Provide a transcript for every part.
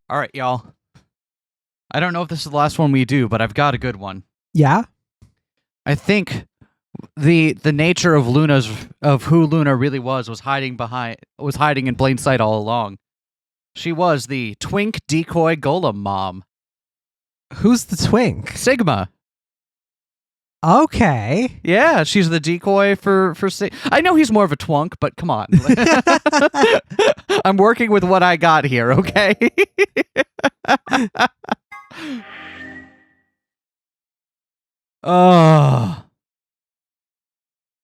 All right, y'all. I don't know if this is the last one we do, but I've got a good one. Yeah? I think the nature of who Luna really was hiding in plain sight all along. She was the twink decoy golem mom. Who's the twink? Sigma. Okay. Yeah, she's the decoy for I know he's more of a twunk, but come on. I'm working with what I got here, okay? Oh.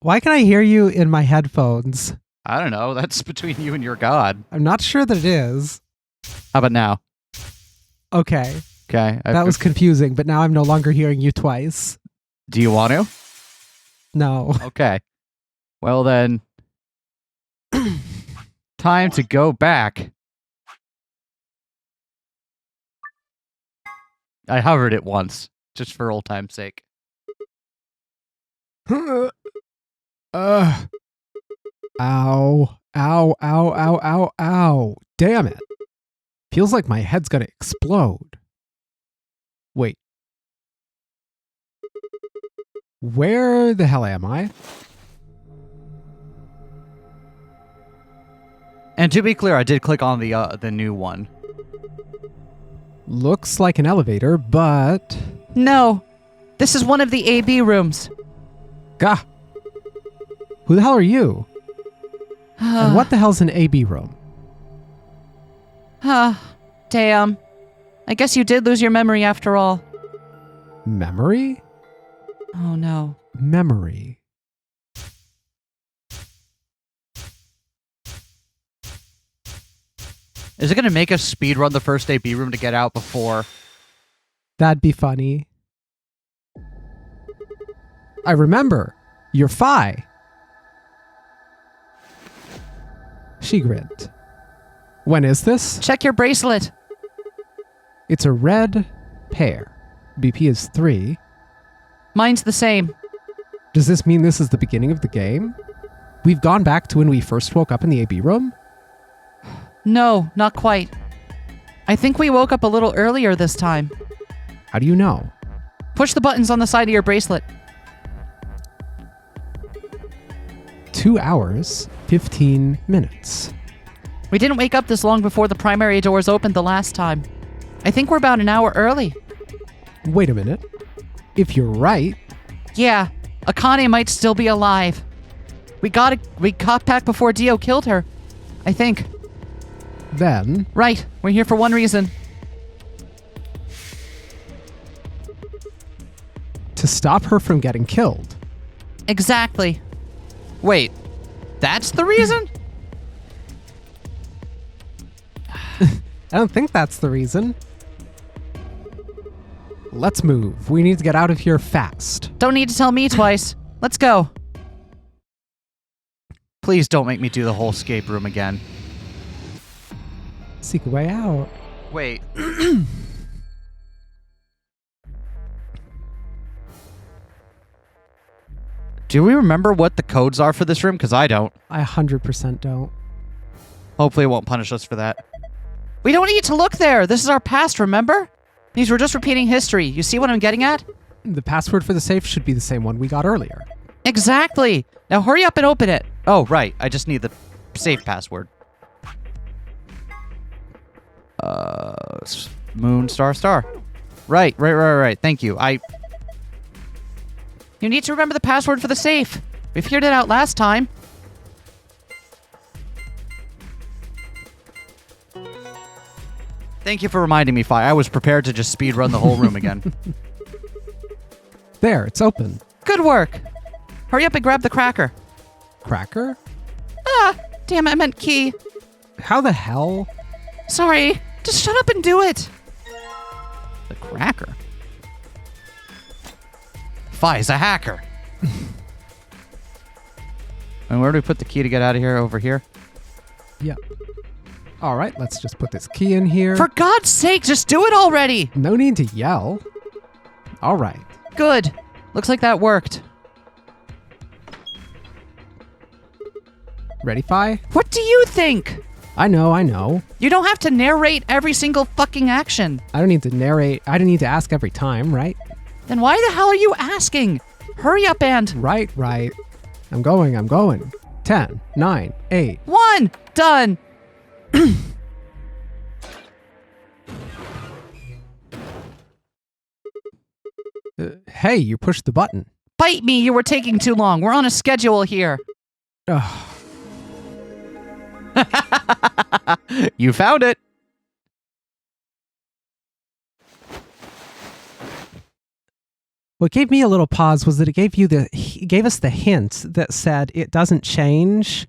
Why can I hear you in my headphones? I don't know. That's between you and your god. I'm not sure that it is. How about now? Okay. Okay. That was confusing, but now I'm no longer hearing you twice. Do you want to? No. Okay. Well then, time to go back. I hovered it once, just for old time's sake. Ow. Ow. Ow, ow, ow, ow, ow. Damn it. Feels like my head's gonna explode. Wait. Where the hell am I? And to be clear, I did click on the new one. Looks like an elevator, but... No, this is one of the AB rooms. Gah. Who the hell are you? And what the hell's an AB room? Damn. I guess you did lose your memory after all. Memory? Oh no. Memory. Is it going to make us speedrun the first AB room to get out before? That'd be funny. I remember. You're Phi. She grinned. When is this? Check your bracelet. It's a red pair. BP is 3. Mine's the same. Does this mean this is the beginning of the game? We've gone back to when we first woke up in the AB room? No, not quite. I think we woke up a little earlier this time. How do you know? Push the buttons on the side of your bracelet. 2 hours, 15 minutes. We didn't wake up this long before the primary doors opened the last time. I think we're about an hour early. Wait a minute. If you're right... Yeah, Akane might still be alive. We got back before Dio killed her. I think. Then... Right, we're here for one reason. To stop her from getting killed. Exactly. Wait, that's the reason? I don't think that's the reason. Let's move. We need to get out of here fast. Don't need to tell me twice. Let's go. Please don't make me do the whole escape room again. Seek a way out. Wait. Do we remember what the codes are for this room? Because I don't. I 100% don't. Hopefully it won't punish us for that. We don't need to look there. This is our past, remember? These were just repeating history. You see what I'm getting at? The password for the safe should be the same one we got earlier. Exactly. Now hurry up and open it. Oh, right. I just need the safe password. Moon, star, star. Right. Thank you. You need to remember the password for the safe. We figured it out last time. Thank you for reminding me, Phi. I was prepared to just speedrun the whole room again. There, it's open. Good work. Hurry up and grab the cracker. Cracker? Ah, damn it, I meant key. How the hell? Sorry, just shut up and do it. The cracker? Phi's a hacker. And where do we put the key to get out of here? Over here? Yep. All right, let's just put this key in here. For God's sake, just do it already. No need to yell. All right. Good. Looks like that worked. Ready, Phi? What do you think? I know. You don't have to narrate every single fucking action. I don't need to narrate. I don't need to ask every time, right? Then why the hell are you asking? Hurry up and... Right. I'm going. 10, 9, 8. 1! Done! Hey, you pushed the button. Bite me, you were taking too long. We're on a schedule here. Ugh. You found it. What gave me a little pause was that it gave us the hint that said it doesn't change.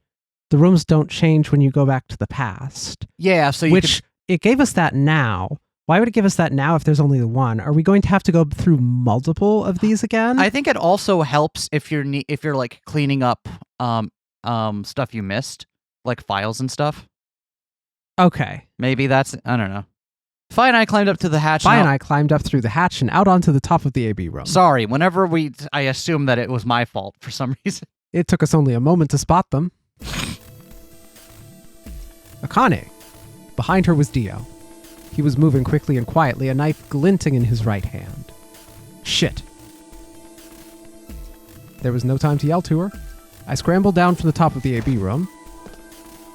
The rooms don't change when you go back to the past. Yeah, so it gave us that now. Why would it give us that now if there's only the one? Are we going to have to go through multiple of these again? I think it also helps if you're like cleaning up stuff you missed, like files and stuff. Okay. Maybe that's, I don't know. Fi and I climbed up to the hatch. I climbed up through the hatch and out onto the top of the AB room. Sorry, whenever I assumed that it was my fault for some reason. It took us only a moment to spot them. Akane. Behind her was Dio. He was moving quickly and quietly, a knife glinting in his right hand. Shit. There was no time to yell to her. I scrambled down from the top of the AB room.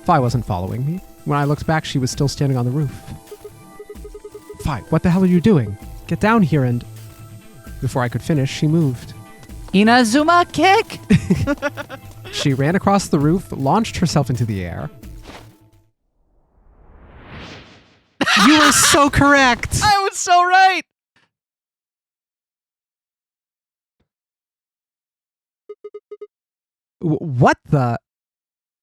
Fi wasn't following me. When I looked back, she was still standing on the roof. Fi, what the hell are you doing? Get down here and... Before I could finish, she moved. Inazuma kick! She ran across the roof, launched herself into the air. You were so correct! I was so right! What the...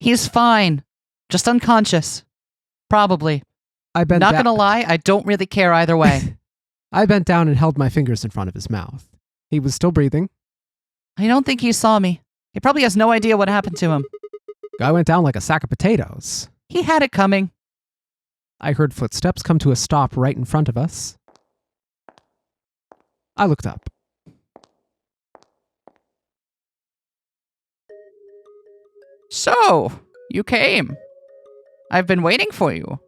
He's fine. Just unconscious. Probably. Not gonna lie, I don't really care either way. I bent down and held my fingers in front of his mouth. He was still breathing. I don't think he saw me. He probably has no idea what happened to him. Guy went down like a sack of potatoes. He had it coming. I heard footsteps come to a stop right in front of us. I looked up. So, you came. I've been waiting for you.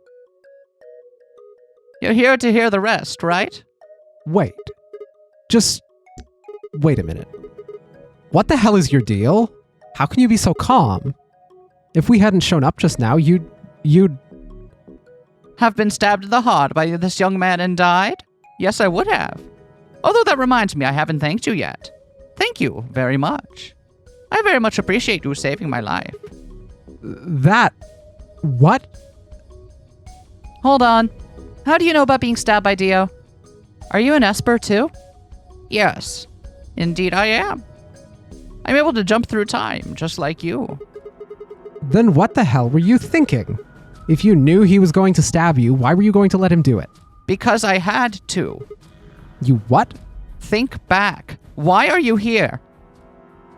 You're here to hear the rest, right? Wait. Just... wait a minute. What the hell is your deal? How can you be so calm? If we hadn't shown up just now, you'd... Have been stabbed in the heart by this young man and died? Yes, I would have. Although that reminds me, I haven't thanked you yet. Thank you very much. I very much appreciate you saving my life. That... what? Hold on. How do you know about being stabbed by Dio? Are you an Esper too? Yes. Indeed I am. I'm able to jump through time, just like you. Then what the hell were you thinking? If you knew he was going to stab you, why were you going to let him do it? Because I had to. You what? Think back. Why are you here?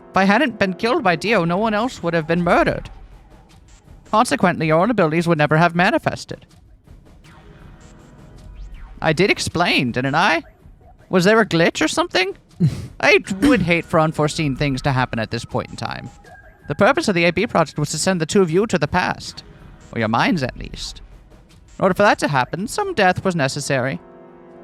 If I hadn't been killed by Dio, no one else would have been murdered. Consequently, your own abilities would never have manifested. I did explain, didn't I? Was there a glitch or something? I would hate for unforeseen things to happen at this point in time. The purpose of the AB project was to send the two of you to the past. Or your minds, at least. In order for that to happen, some death was necessary.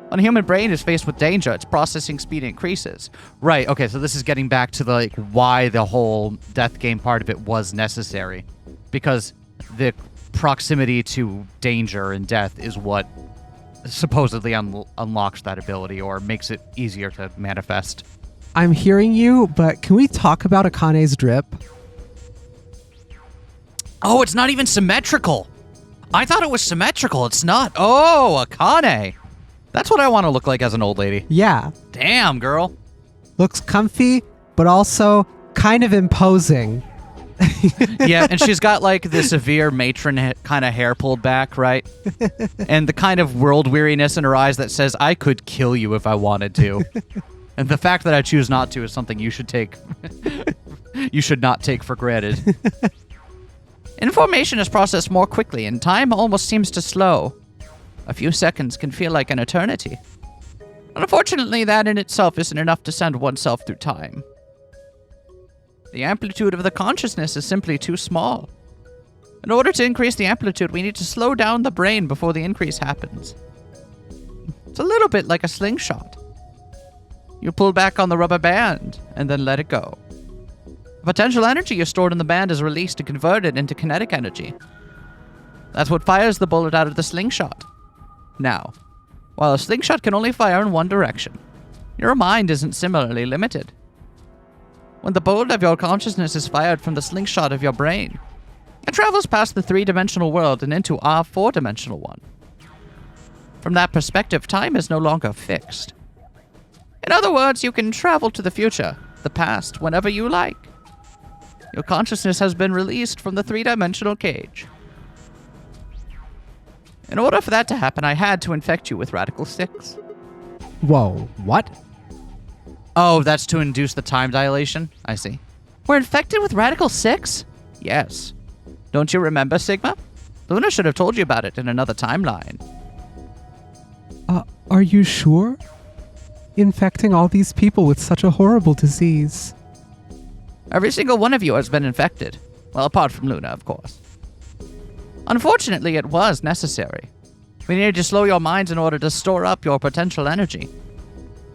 When a human brain is faced with danger, its processing speed increases. Right, okay, so this is getting back to the, why the whole death game part of it was necessary. Because the proximity to danger and death is what supposedly unlocks that ability or makes it easier to manifest. I'm hearing you, but can we talk about Akane's drip? Oh, it's not even symmetrical. I thought it was symmetrical. It's not. Oh, Akane. That's what I want to look like as an old lady. Yeah. Damn, girl. Looks comfy, but also kind of imposing. Yeah, and she's got the severe matron kind of hair pulled back, right? And the kind of world weariness in her eyes that says, I could kill you if I wanted to. And the fact that I choose not to is something you should not take for granted. Information is processed more quickly, and time almost seems to slow. A few seconds can feel like an eternity. Unfortunately, that in itself isn't enough to send oneself through time. The amplitude of the consciousness is simply too small. In order to increase the amplitude, we need to slow down the brain before the increase happens. It's a little bit like a slingshot. You pull back on the rubber band, and then let it go. The potential energy you stored in the band is released and converted into kinetic energy. That's what fires the bullet out of the slingshot. Now, while a slingshot can only fire in one direction, your mind isn't similarly limited. When the bullet of your consciousness is fired from the slingshot of your brain, it travels past the three-dimensional world and into our four-dimensional one. From that perspective, time is no longer fixed. In other words, you can travel to the future, the past, whenever you like. Your consciousness has been released from the three-dimensional cage. In order for that to happen, I had to infect you with Radical 6. Whoa, what? Oh, that's to induce the time dilation? I see. We're infected with Radical 6? Yes. Don't you remember, Sigma? Luna should have told you about it in another timeline. Are you sure? Infecting all these people with such a horrible disease. Every single one of you has been infected. Well, apart from Luna, of course. Unfortunately, it was necessary. We needed to slow your minds in order to store up your potential energy.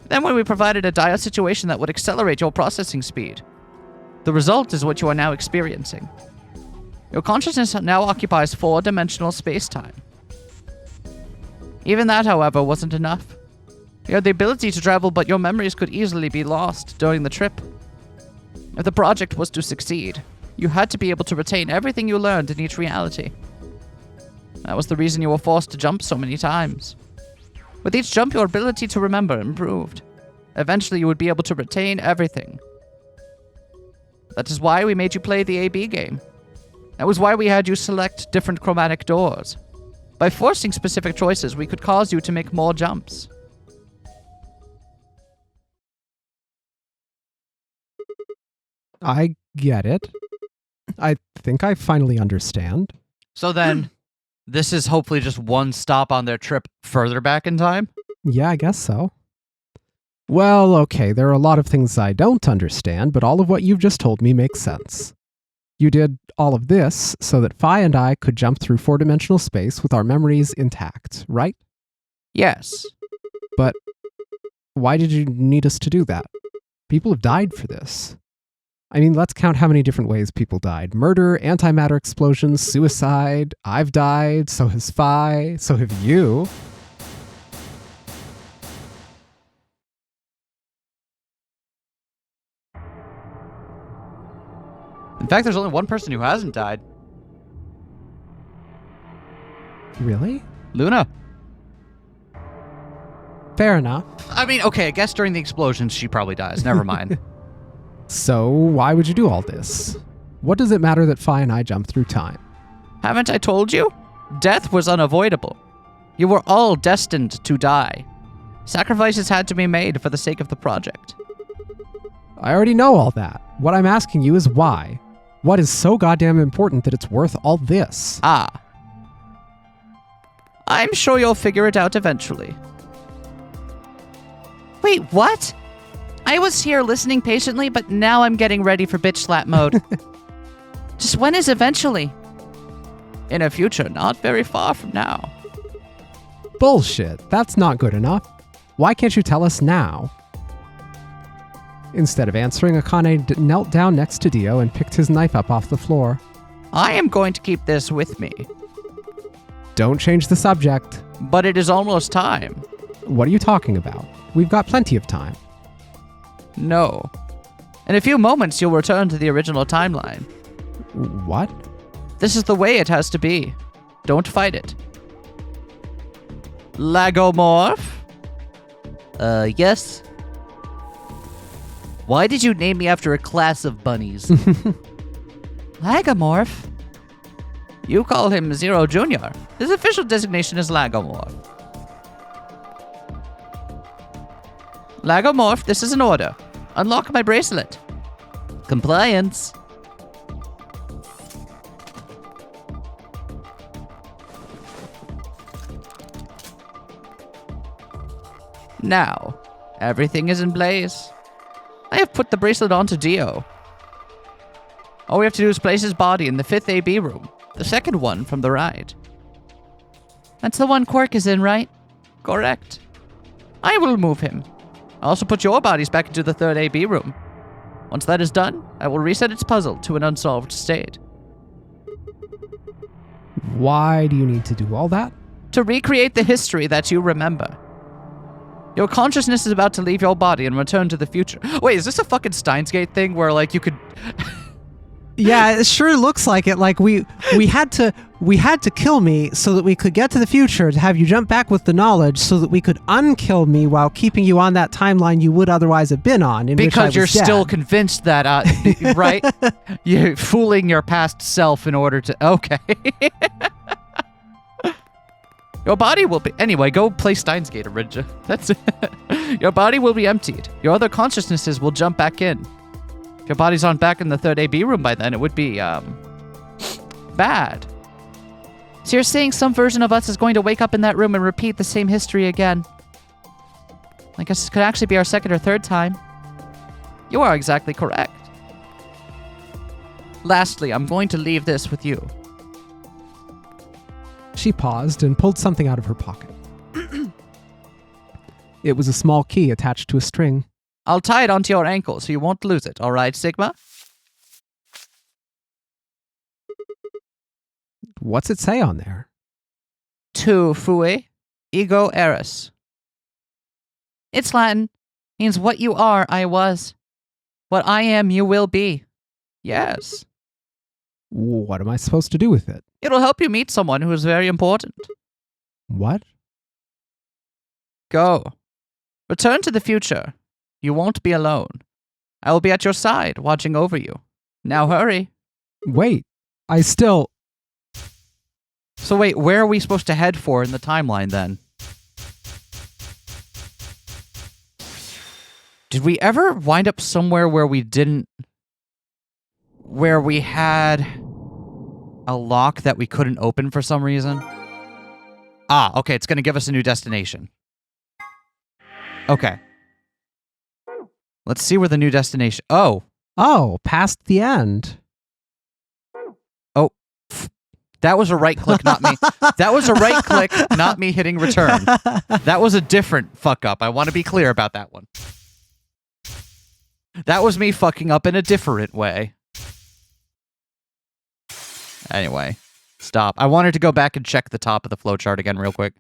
Then when we provided a dire situation that would accelerate your processing speed, the result is what you are now experiencing. Your consciousness now occupies four-dimensional space-time. Even that, however, wasn't enough. You had the ability to travel, but your memories could easily be lost during the trip. If the project was to succeed, you had to be able to retain everything you learned in each reality. That was the reason you were forced to jump so many times. With each jump, your ability to remember improved. Eventually, you would be able to retain everything. That is why we made you play the AB game. That was why we had you select different chromatic doors. By forcing specific choices, we could cause you to make more jumps. I get it. I think I finally understand. So then, this is hopefully just one stop on their trip further back in time? Yeah, I guess so. Well, okay, there are a lot of things I don't understand, but all of what you've just told me makes sense. You did all of this so that Phi and I could jump through four-dimensional space with our memories intact, right? Yes. But why did you need us to do that? People have died for this. I mean, let's count how many different ways people died. Murder, antimatter explosions, suicide. I've died, so has Phi, so have you. In fact, there's only one person who hasn't died. Really? Luna. Fair enough. I mean, okay, I guess during the explosions she probably dies. Never mind. So, why would you do all this? What does it matter that Phi and I jump through time? Haven't I told you? Death was unavoidable. You were all destined to die. Sacrifices had to be made for the sake of the project. I already know all that. What I'm asking you is why. What is so goddamn important that it's worth all this? Ah. I'm sure you'll figure it out eventually. Wait, what? I was here listening patiently, but now I'm getting ready for bitch slap mode. Just when is eventually? In a future not very far from now. Bullshit. That's not good enough. Why can't you tell us now? Instead of answering, Akane knelt down next to Dio and picked his knife up off the floor. I am going to keep this with me. Don't change the subject. But it is almost time. What are you talking about? We've got plenty of time. No. In a few moments, you'll return to the original timeline. What? This is the way it has to be. Don't fight it. Lagomorph? Yes? Why did you name me after a class of bunnies? Lagomorph? You call him Zero Jr. His official designation is Lagomorph. Lagomorph, this is an order. Unlock my bracelet. Compliance. Now, everything is in place. I have put the bracelet onto Dio. All we have to do is place his body in the 5th AB room. The second one from the right. That's the one Quark is in, right? Correct. I will move him. I'll also put your bodies back into the third AB room. Once that is done, I will reset its puzzle to an unsolved state. Why do you need to do all that? To recreate the history that you remember. Your consciousness is about to leave your body and return to the future. Wait, is this a fucking Steins Gate thing where, like, you could... Yeah, it sure looks like it. Like we had to kill me so that we could get to the future to have you jump back with the knowledge so that we could unkill me while keeping you on that timeline you would otherwise have been on. Because you're still convinced that, right? You're fooling your past self in order to... Okay. Your body will be... Anyway, go play Steins Gate, Arinja. That's it. Your body will be emptied. Your other consciousnesses will jump back in. If your body's on back in the third AB room by then, it would be, bad. So you're saying some version of us is going to wake up in that room and repeat the same history again? I guess this could actually be our second or third time. You are exactly correct. Lastly, I'm going to leave this with you. She paused and pulled something out of her pocket. It was a small key attached to a string. I'll tie it onto your ankle so you won't lose it, all right, Sigma? What's it say on there? Tu fui, ego eris. It's Latin. Means what you are, I was. What I am, you will be. Yes. What am I supposed to do with it? It'll help you meet someone who is very important. What? Go. Return to the future. You won't be alone. I will be at your side, watching over you. Now hurry. Wait, I still... So wait, where are we supposed to head for in the timeline then? Did we ever wind up somewhere where we didn't... Where we had a lock that we couldn't open for some reason? Ah, okay, it's going to give us a new destination. Okay. Let's see where the new destination... Oh. Oh, past the end. Oh. That was a right click, not me. That was a right click, not me hitting return. That was a different fuck up. I want to be clear about that one. That was me fucking up in a different way. Anyway. Stop. I wanted to go back and check the top of the flowchart again real quick.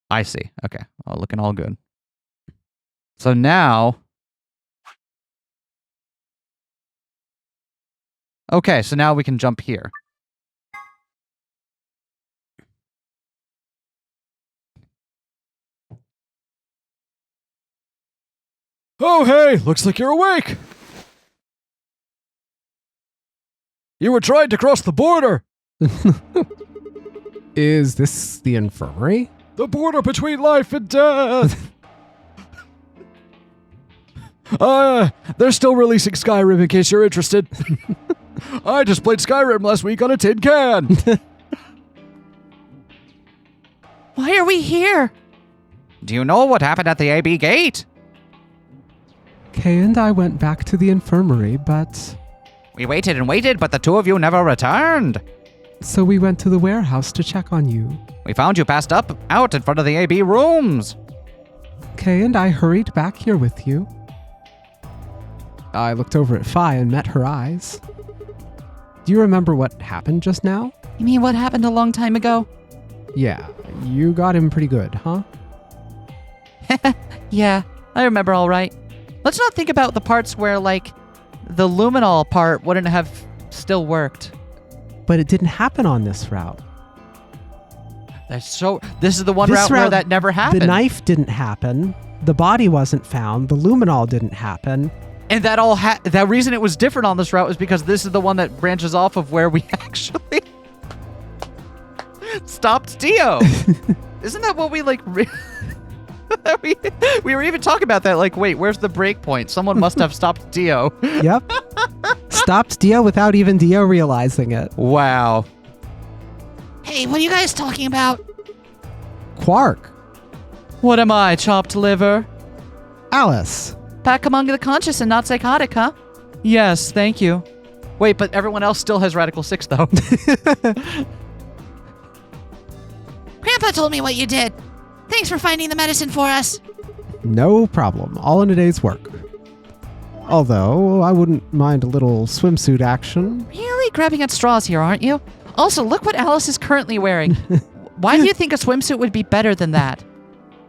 I see. Okay. Oh, looking all good. So now... Okay, so now we can jump here. Oh, hey! Looks like you're awake! You were trying to cross the border! Is this the infirmary? The border between life and death! They're still releasing Skyrim in case you're interested. I just played Skyrim last week on a tin can! Why are we here? Do you know what happened at the AB gate? Kay and I went back to the infirmary, but... We waited and waited, but the two of you never returned. So we went to the warehouse to check on you. We found you passed out in front of the AB rooms. Kay and I hurried back here with you. I looked over at Fi and met her eyes. Do you remember what happened just now? You mean what happened a long time ago? Yeah, you got him pretty good, huh? Yeah, I remember all right. Let's not think about the parts where, like, the luminol part wouldn't have still worked. But it didn't happen on this route. This is the one route where that never happened. The knife didn't happen. The body wasn't found. The luminol didn't happen. And that all that reason it was different on this route was because this is the one that branches off of where we actually stopped Dio. Isn't that what we like? We were even talking about that. Like, wait, where's the break point? Someone must have stopped Dio. Yep. Stopped Dio without even Dio realizing it. Wow. Hey, what are you guys talking about? Quark. What am I, chopped liver? Alice. Back among the conscious and not psychotic, huh? Yes, thank you. Wait, but everyone else still has Radical 6, though. Grandpa told me what you did. Thanks for finding the medicine for us. No problem. All in a day's work. Although, I wouldn't mind a little swimsuit action. Really grabbing at straws here, aren't you? Also, look what Alice is currently wearing. Why do you think a swimsuit would be better than that?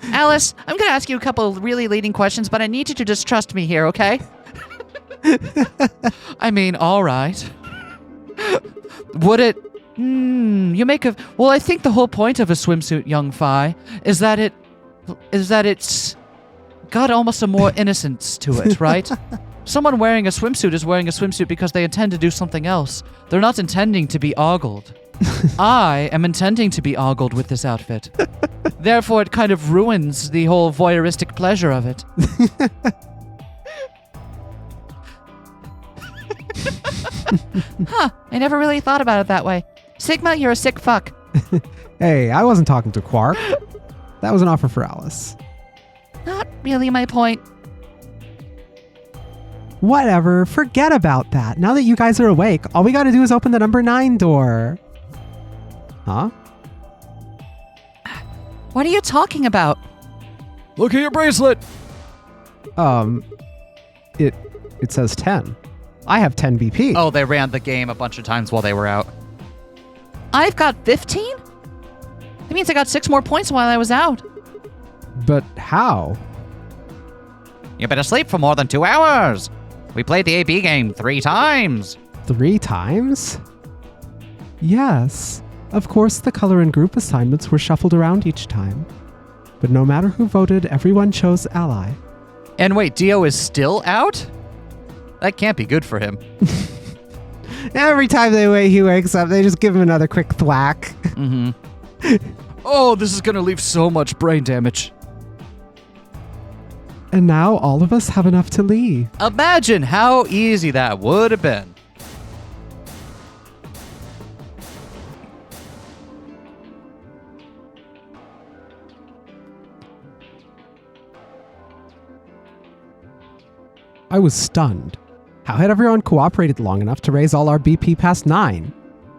Alice, I'm going to ask you a couple of really leading questions, but I need you to just trust me here, okay? I mean, all right. Would it... you make a... Well, I think the whole point of a swimsuit, young Phi, is that it's got almost a more innocence to it, right? Someone wearing a swimsuit is wearing a swimsuit because they intend to do something else. They're not intending to be ogled. I am intending to be ogled with this outfit. Therefore, it kind of ruins the whole voyeuristic pleasure of it. Huh, I never really thought about it that way. Sigma, you're a sick fuck. Hey, I wasn't talking to Quark. That was an offer for Alice. Not really my point. Whatever, forget about that. Now that you guys are awake, all we gotta do is open the number 9 door. Huh? What are you talking about? Look at your bracelet. It says 10. I have 10 BP. Oh, they ran the game a bunch of times while they were out. I've got 15? That means I got 6 more points while I was out. But how? You've been asleep for more than 2 hours. We played the AB game 3 times. 3 times? Yes. Of course, the color and group assignments were shuffled around each time. But no matter who voted, everyone chose ally. And wait, Dio is still out? That can't be good for him. Every time he wakes up, they just give him another quick thwack. Mm-hmm. Oh, this is gonna leave so much brain damage. And now all of us have enough to leave. Imagine how easy that would have been. I was stunned. How had everyone cooperated long enough to raise all our BP past 9?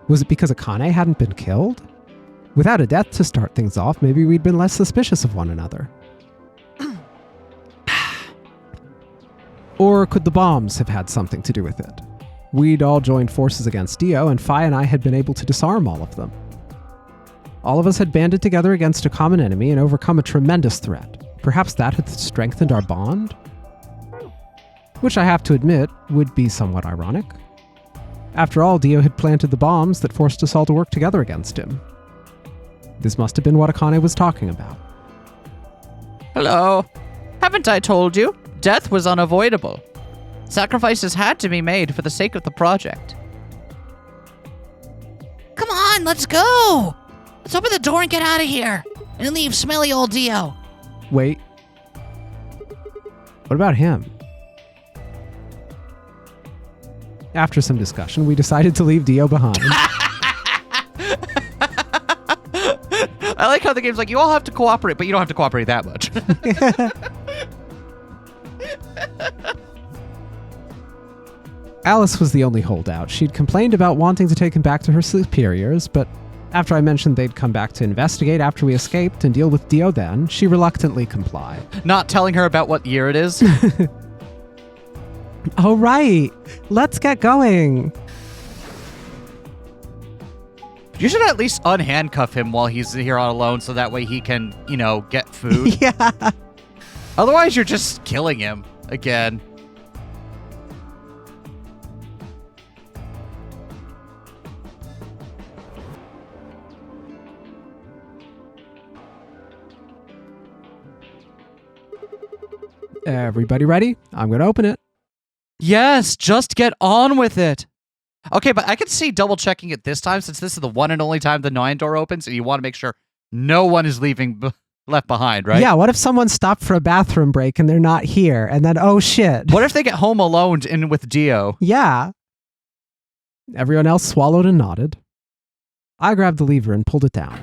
Was it because Akane hadn't been killed? Without a death to start things off, maybe we'd been less suspicious of one another. Or could the bombs have had something to do with it? We'd all joined forces against Dio, and Phi and I had been able to disarm all of them. All of us had banded together against a common enemy and overcome a tremendous threat. Perhaps that had strengthened our bond? Which I have to admit would be somewhat ironic. After all, Dio had planted the bombs that forced us all to work together against him. This must have been what Akane was talking about. Hello. Haven't I told you? Death was unavoidable. Sacrifices had to be made for the sake of the project. Come on, let's go! Let's open the door and get out of here. And leave smelly old Dio. Wait. What about him? After some discussion, we decided to leave Dio behind. I like how the game's like, you all have to cooperate, but you don't have to cooperate that much. Alice was the only holdout. She'd complained about wanting to take him back to her superiors, but after I mentioned they'd come back to investigate after we escaped and deal with Dio then, she reluctantly complied. Not telling her about what year it is. All right, let's get going. You should at least unhandcuff him while he's here all alone so that way he can, get food. Yeah. Otherwise, you're just killing him again. Everybody ready? I'm going to open it. Yes, just get on with it. Okay, but I can see double checking it this time since this is the one and only time the 9 door opens and you want to make sure no one is left behind, right? Yeah, what if someone stopped for a bathroom break and they're not here and then, oh shit. What if they get home alone in with Dio? Yeah. Everyone else swallowed and nodded. I grabbed the lever and pulled it down.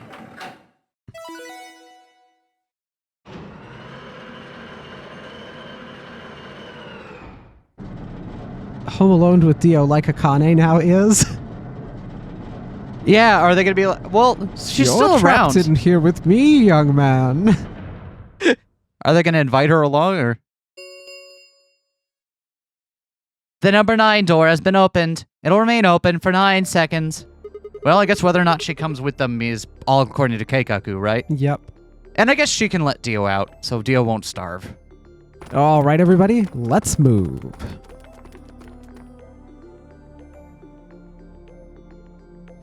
Home Alone with Dio like Akane now is. Yeah, are they going to be like... Well, she's You're still trapped around. in here with me, young man. Are they going to invite her along, or... The number 9 door has been opened. It'll remain open for 9 seconds. Well, I guess whether or not she comes with them is all according to Keikaku, right? Yep. And I guess she can let Dio out, so Dio won't starve. All right, everybody, let's move.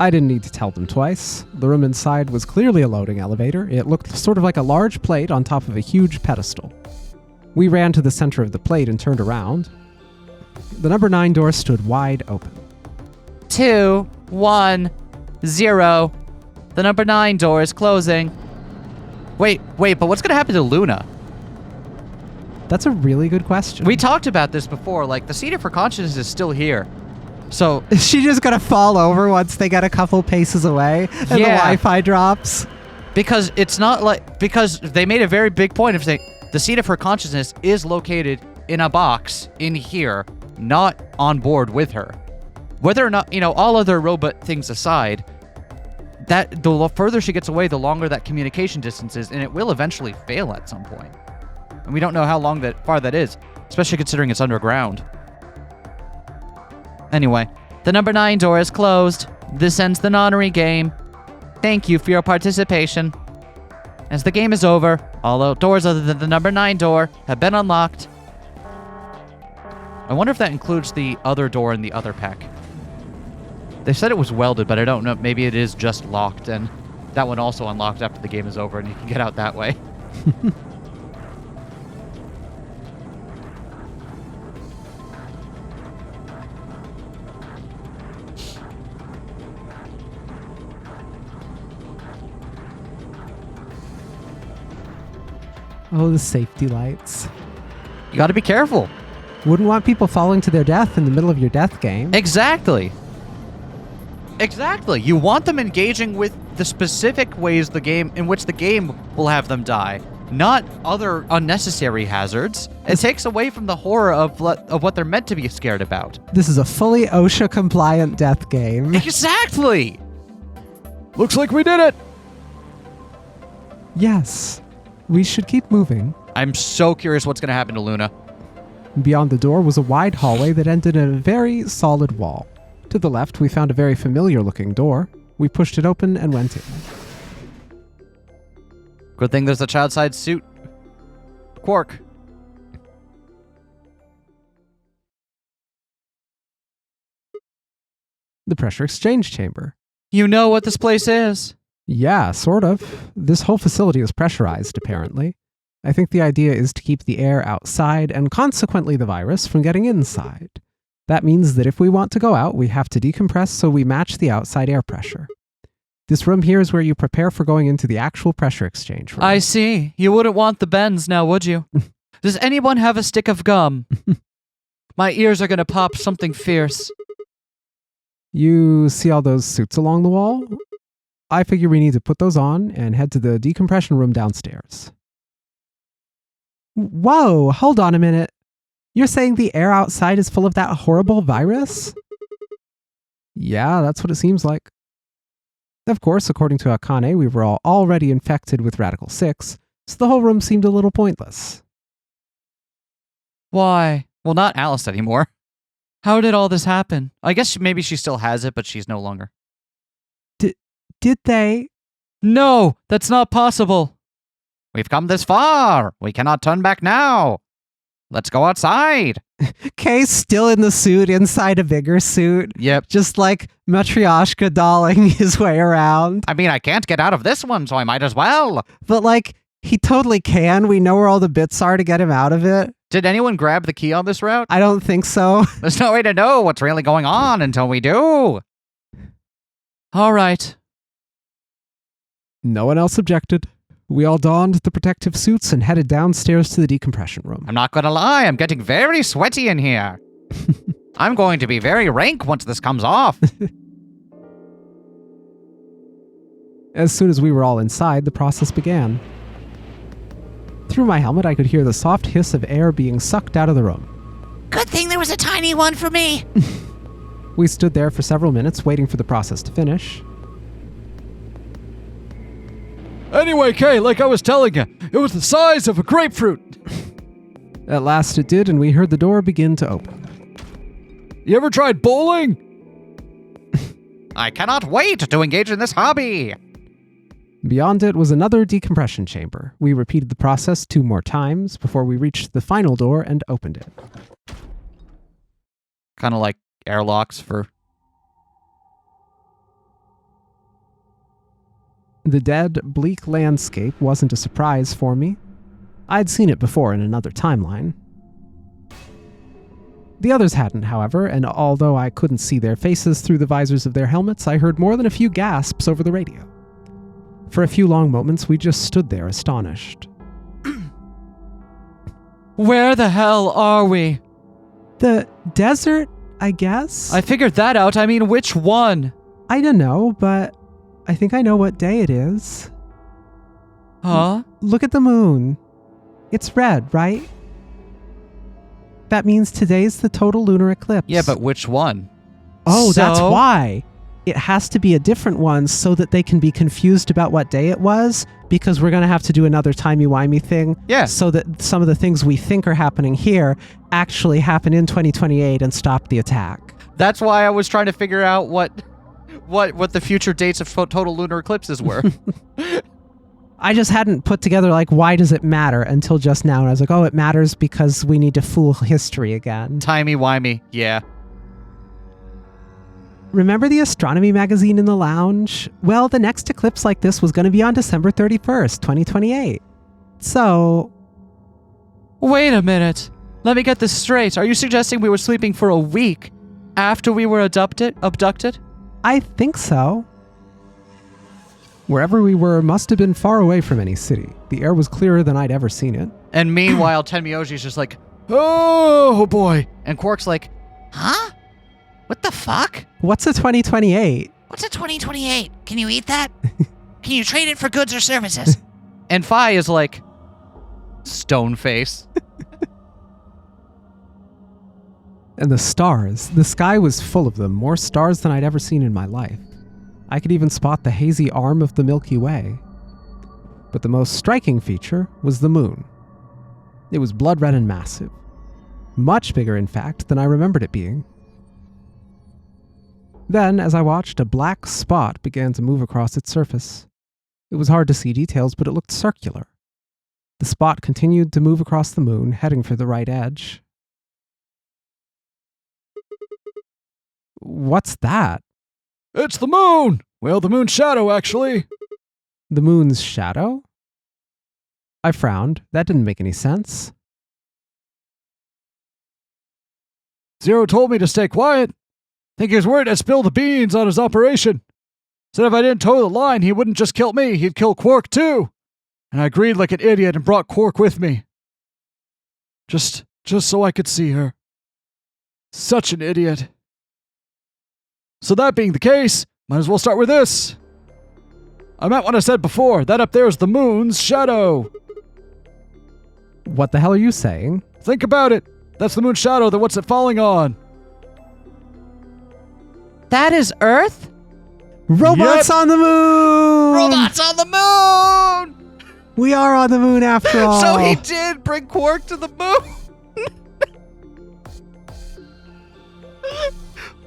I didn't need to tell them twice. The room inside was clearly a loading elevator. It looked sort of like a large plate on top of a huge pedestal. We ran to the center of the plate and turned around. The number 9 door stood wide open. 2, 1, 0. The number 9 door is closing. Wait, but what's going to happen to Luna? That's a really good question. We talked about this before, like, the seat of her consciousness is still here. So, Is she just gonna fall over once they get a couple paces away and the Yeah. Wi-Fi drops? because it's not like, because they made a very big point of saying the seat of her consciousness is located in a box in here, not on board with her. Whether or not, all other robot things aside, that the further she gets away, the longer that communication distance is, and it will eventually fail at some point. And we don't know how far that is, especially considering it's underground. Anyway, the number 9 door is closed. This ends the Nonary game. Thank you for your participation. As the game is over, all doors other than the number 9 door have been unlocked. I wonder if that includes the other door in the other pack. They said it was welded, but I don't know. Maybe it is just locked, and that one also unlocked after the game is over, and you can get out that way. Oh, the safety lights. You got to be careful. Wouldn't want people falling to their death in the middle of your death game. Exactly. You want them engaging with the specific ways in which the game will have them die, not other unnecessary hazards. It takes away from the horror of what they're meant to be scared about. This is a fully OSHA-compliant death game. Exactly. Looks like we did it. Yes. We should keep moving. I'm so curious what's going to happen to Luna. Beyond the door was a wide hallway that ended in a very solid wall. To the left, we found a very familiar-looking door. We pushed it open and went in. Good thing there's a child-side suit. Quark. The pressure exchange chamber. You know what this place is. Yeah, sort of. This whole facility is pressurized, apparently. I think the idea is to keep the air outside and consequently the virus from getting inside. That means that if we want to go out, we have to decompress so we match the outside air pressure. This room here is where you prepare for going into the actual pressure exchange room. I see. You wouldn't want the bends now, would you? Does anyone have a stick of gum? My ears are going to pop something fierce. You see all those suits along the wall? I figure we need to put those on and head to the decompression room downstairs. Whoa, hold on a minute. You're saying the air outside is full of that horrible virus? Yeah, that's what it seems like. Of course, according to Akane, we were all already infected with Radical 6, so the whole room seemed a little pointless. Why? Well, not Alice anymore. How did all this happen? I guess maybe she still has it, but she's no longer. Did they? No, that's not possible. We've come this far. We cannot turn back now. Let's go outside. Kay's still in the suit inside a bigger suit. Yep. Just like Matryoshka dolling his way around. I mean, I can't get out of this one, so I might as well. But like, he totally can. We know where all the bits are to get him out of it. Did anyone grab the key on this route? I don't think so. There's no way to know what's really going on until we do. All right. No one else objected. We all donned the protective suits and headed downstairs to the decompression room. I'm not gonna lie, I'm getting very sweaty in here. I'm going to be very rank once this comes off. As soon as we were all inside, the process began. Through my helmet, I could hear the soft hiss of air being sucked out of the room. Good thing there was a tiny one for me. We stood there for several minutes waiting for the process to finish. Anyway, Kay, like I was telling you, it was the size of a grapefruit. At last it did, and we heard the door begin to open. You ever tried bowling? I cannot wait to engage in this hobby. Beyond it was another decompression chamber. We repeated the process 2 more times before we reached the final door and opened it. Kind of like airlocks for... The dead, bleak landscape wasn't a surprise for me. I'd seen it before in another timeline. The others hadn't, however, and although I couldn't see their faces through the visors of their helmets, I heard more than a few gasps over the radio. For a few long moments, we just stood there astonished. Where the hell are we? The desert, I guess? I figured that out. I mean, which one? I don't know, but I think I know what day it is. Huh? Look at the moon. It's red, right? That means today's the total lunar eclipse. Yeah, but which one? Oh, that's So? why. It has to be a different one so that they can be confused about what day it was, because we're going to have to do another timey-wimey thing. Yeah. So that some of the things we think are happening here actually happen in 2028 and stop the attack. That's why I was trying to figure out what the future dates of total lunar eclipses were. I just hadn't put together, like, why does it matter until just now. And I was like, oh, it matters because we need to fool history again. Timey-wimey, yeah. Remember the astronomy magazine in the lounge? Well, the next eclipse like this was going to be on December 31st, 2028. So... Wait a minute. Let me get this straight. Are you suggesting we were sleeping for a week after we were abducted? I think so. Wherever we were must have been far away from any city. The air was clearer than I'd ever seen it. And meanwhile, Tenmyoji's just like, Oh boy. and Quark's like, Huh? What the fuck? What's a 2028? What's a 2028? Can you eat that? Can you trade it for goods or services? and Phi is like, stone face. And the stars. The sky was full of them, more stars than I'd ever seen in my life. I could even spot the hazy arm of the Milky Way. But the most striking feature was the moon. It was blood red and massive. Much bigger, in fact, than I remembered it being. Then, as I watched, a black spot began to move across its surface. It was hard to see details, but it looked circular. The spot continued to move across the moon, heading for the right edge. What's that? It's the moon! Well, the moon's shadow, actually. The moon's shadow? I frowned. That didn't make any sense. Zero told me to stay quiet. Think he was worried I'd spill the beans on his operation. Said if I didn't toe the line, he wouldn't just kill me, he'd kill Quark too. And I agreed like an idiot and brought Quark with me. Just so I could see her. Such an idiot. So that being the case, might as well start with this. I meant what I said before. That up there is the moon's shadow. What the hell are you saying? Think about it. That's the moon's shadow. Then what's it falling on? That is Earth? Robots on the moon! Robots on the moon! We are on the moon after all. So he did bring Quark to the moon!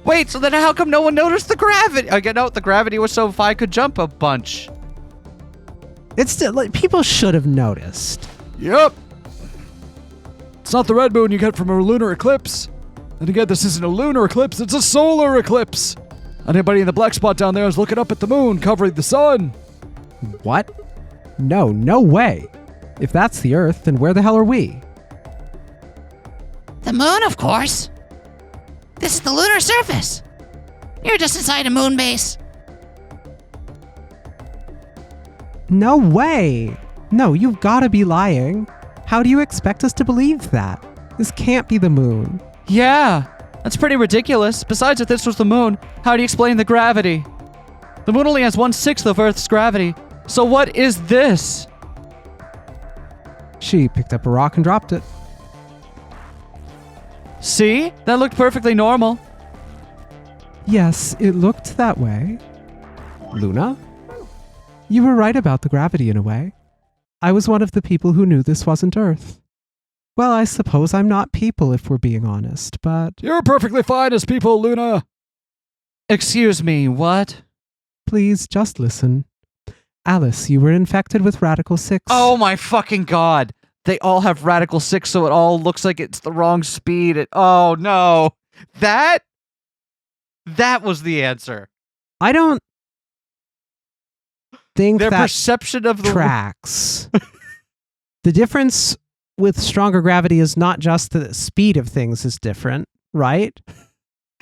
Wait, so then how come no one noticed the gravity? Again, no, the gravity was so Phi could jump a bunch. It's still, like, people should have noticed. Yep. It's not the red moon you get from a lunar eclipse. And again, this isn't a lunar eclipse, it's a solar eclipse. Anybody in the black spot down there is looking up at the moon covering the sun. What? No way. If that's the Earth, then where the hell are we? The moon, of course. This is the lunar surface. You're just inside a moon base. No way. No, you've got to be lying. How do you expect us to believe that? This can't be the moon. Yeah, that's pretty ridiculous. Besides, if this was the moon, how do you explain the gravity? The moon only has 1/6 of Earth's gravity. So what is this? She picked up a rock and dropped it. See? That looked perfectly normal. Yes, it looked that way. Luna? You were right about the gravity in a way. I was one of the people who knew this wasn't Earth. Well, I suppose I'm not people if we're being honest, but... You're perfectly fine as people, Luna. Excuse me, what? Please, just listen. Alice, you were infected with Radical 6. Oh my fucking god. They all have Radical 6, so it all looks like it's the wrong speed. Oh no. That was the answer. I don't think Their that perception of the tracks. The difference with stronger gravity is not just the speed of things is different, right?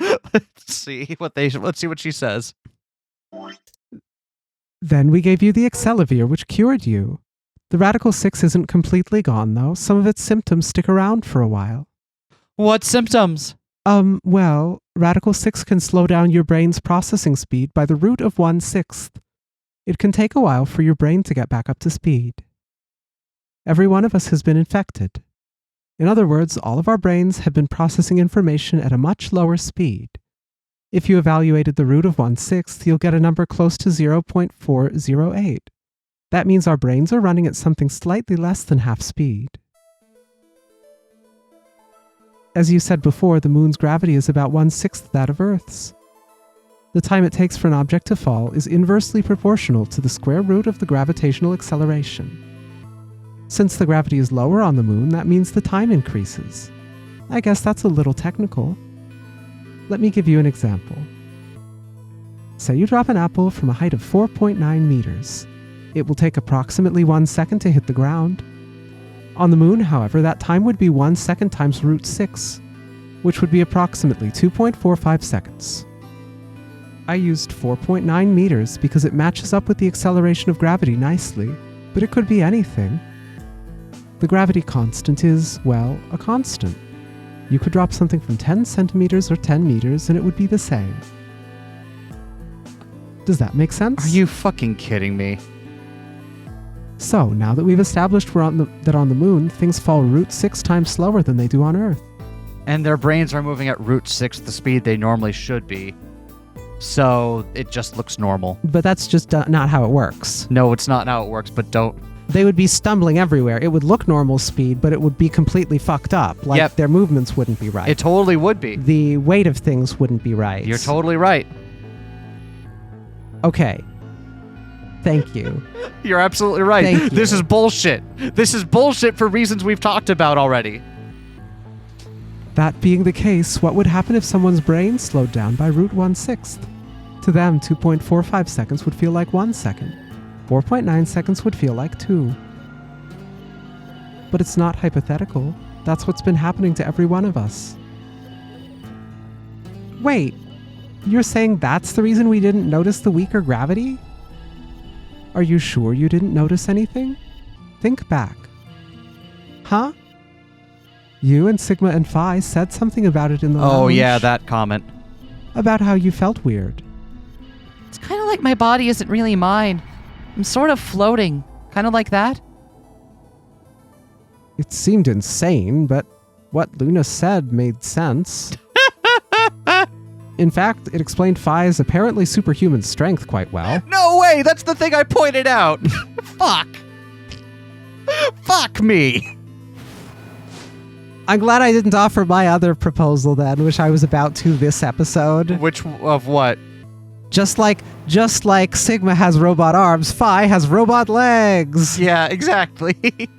Let's see what she says. Then we gave you the Accelavir, which cured you. The Radical 6 isn't completely gone, though. Some of its symptoms stick around for a while. What symptoms? Well, Radical 6 can slow down your brain's processing speed by the root of 1/6. It can take a while for your brain to get back up to speed. Every one of us has been infected. In other words, all of our brains have been processing information at a much lower speed. If you evaluated the root of 1/6, you'll get a number close to 0.408. That means our brains are running at something slightly less than half speed. As you said before, the moon's gravity is about 1/6 that of Earth's. The time it takes for an object to fall is inversely proportional to the square root of the gravitational acceleration. Since the gravity is lower on the moon, that means the time increases. I guess that's a little technical. Let me give you an example. Say you drop an apple from a height of 4.9 meters. It will take approximately 1 second to hit the ground. On the moon, however, that time would be 1 second times root 6, which would be approximately 2.45 seconds. I used 4.9 meters because it matches up with the acceleration of gravity nicely, but it could be anything. The gravity constant is, well, a constant. You could drop something from 10 centimeters or 10 meters and it would be the same. Does that make sense? Are you fucking kidding me? So, now that we've established that on the moon, things fall root 6 times slower than they do on Earth. And their brains are moving at root 6 the speed they normally should be. So it just looks normal. But that's just not how it works. No, it's not how it works, but don't. They would be stumbling everywhere. It would look normal speed, but it would be completely fucked up. Like, Yep. their movements wouldn't be right. It totally would be. The weight of things wouldn't be right. You're totally right. Okay. Thank you. You're absolutely right. Thank you. This is bullshit. This is bullshit for reasons we've talked about already. That being the case, what would happen if someone's brain slowed down by root 1/6? To them, 2.45 seconds would feel like 1 second. 4.9 seconds would feel like 2. But it's not hypothetical. That's what's been happening to every one of us. Wait, you're saying that's the reason we didn't notice the weaker gravity? Are you sure you didn't notice anything? Think back. Huh? You and Sigma and Phi said something about it in the Oh lounge. yeah, that comment. About how you felt weird. It's kind of like my body isn't really mine. I'm sort of floating. Kind of like that. It seemed insane, but what Luna said made sense. In fact, it explained Phi's apparently superhuman strength quite well. No way! That's the thing I pointed out! Fuck! Fuck me! I'm glad I didn't offer my other proposal then, which I was about to this episode. Which of what? Just like Sigma has robot arms, Phi has robot legs. Yeah, exactly.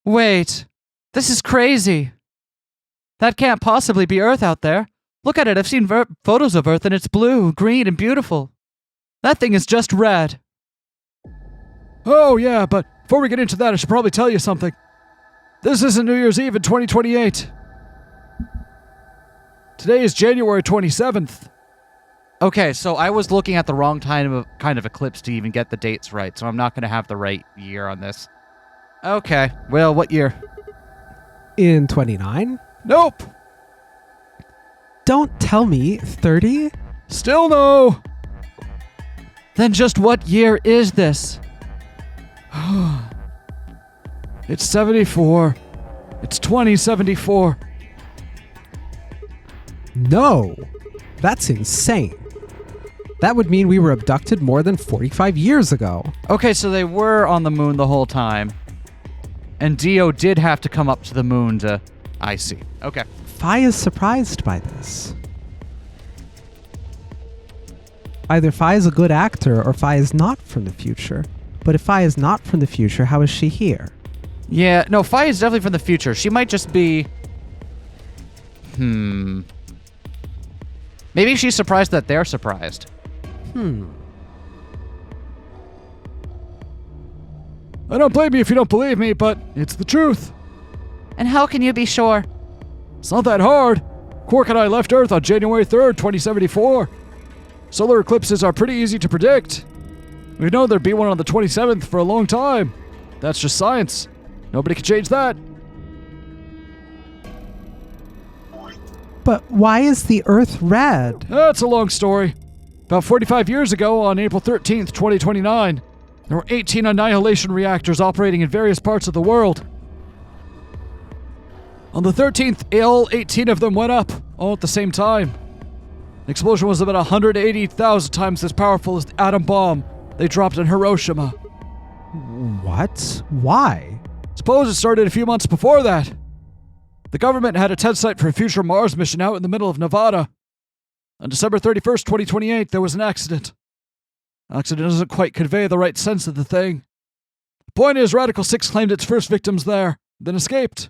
Wait. This is crazy. That can't possibly be Earth out there. Look at it. I've seen photos of Earth and it's blue, green, and beautiful. That thing is just red. Oh, yeah, but before we get into that, I should probably tell you something. This isn't New Year's Eve in 2028. Today is January 27th. Okay, so I was looking at the wrong kind of eclipse to even get the dates right, so I'm not going to have the right year on this. Okay, well, what year? In 29? Nope. Don't tell me 30? Still no. Then just what year is this? It's 74. It's 2074. No! That's insane. That would mean we were abducted more than 45 years ago. Okay, so they were on the moon the whole time. And Dio did have to come up to the moon to... I see. Okay. Fi is surprised by this. Either Fi is a good actor or Fi is not from the future. But if Fi is not from the future, how is she here? Yeah, no, Fi is definitely from the future. She might just be... Maybe she's surprised that they're surprised. I don't blame you if you don't believe me, but it's the truth. And how can you be sure? It's not that hard. Quark and I left Earth on January 3rd, 2074. Solar eclipses are pretty easy to predict. We've known there'd be one on the 27th for a long time. That's just science. Nobody can change that. But why is the Earth red? That's a long story. About 45 years ago, on April 13th, 2029, there were 18 annihilation reactors operating in various parts of the world. On the 13th, all 18 of them went up, all at the same time. The explosion was about 180,000 times as powerful as the atom bomb they dropped in Hiroshima. What? Why? Suppose it started a few months before that. The government had a test site for a future Mars mission out in the middle of Nevada. On December 31st, 2028, there was an accident. Accident doesn't quite convey the right sense of the thing. The point is, Radical 6 claimed its first victims there, then escaped.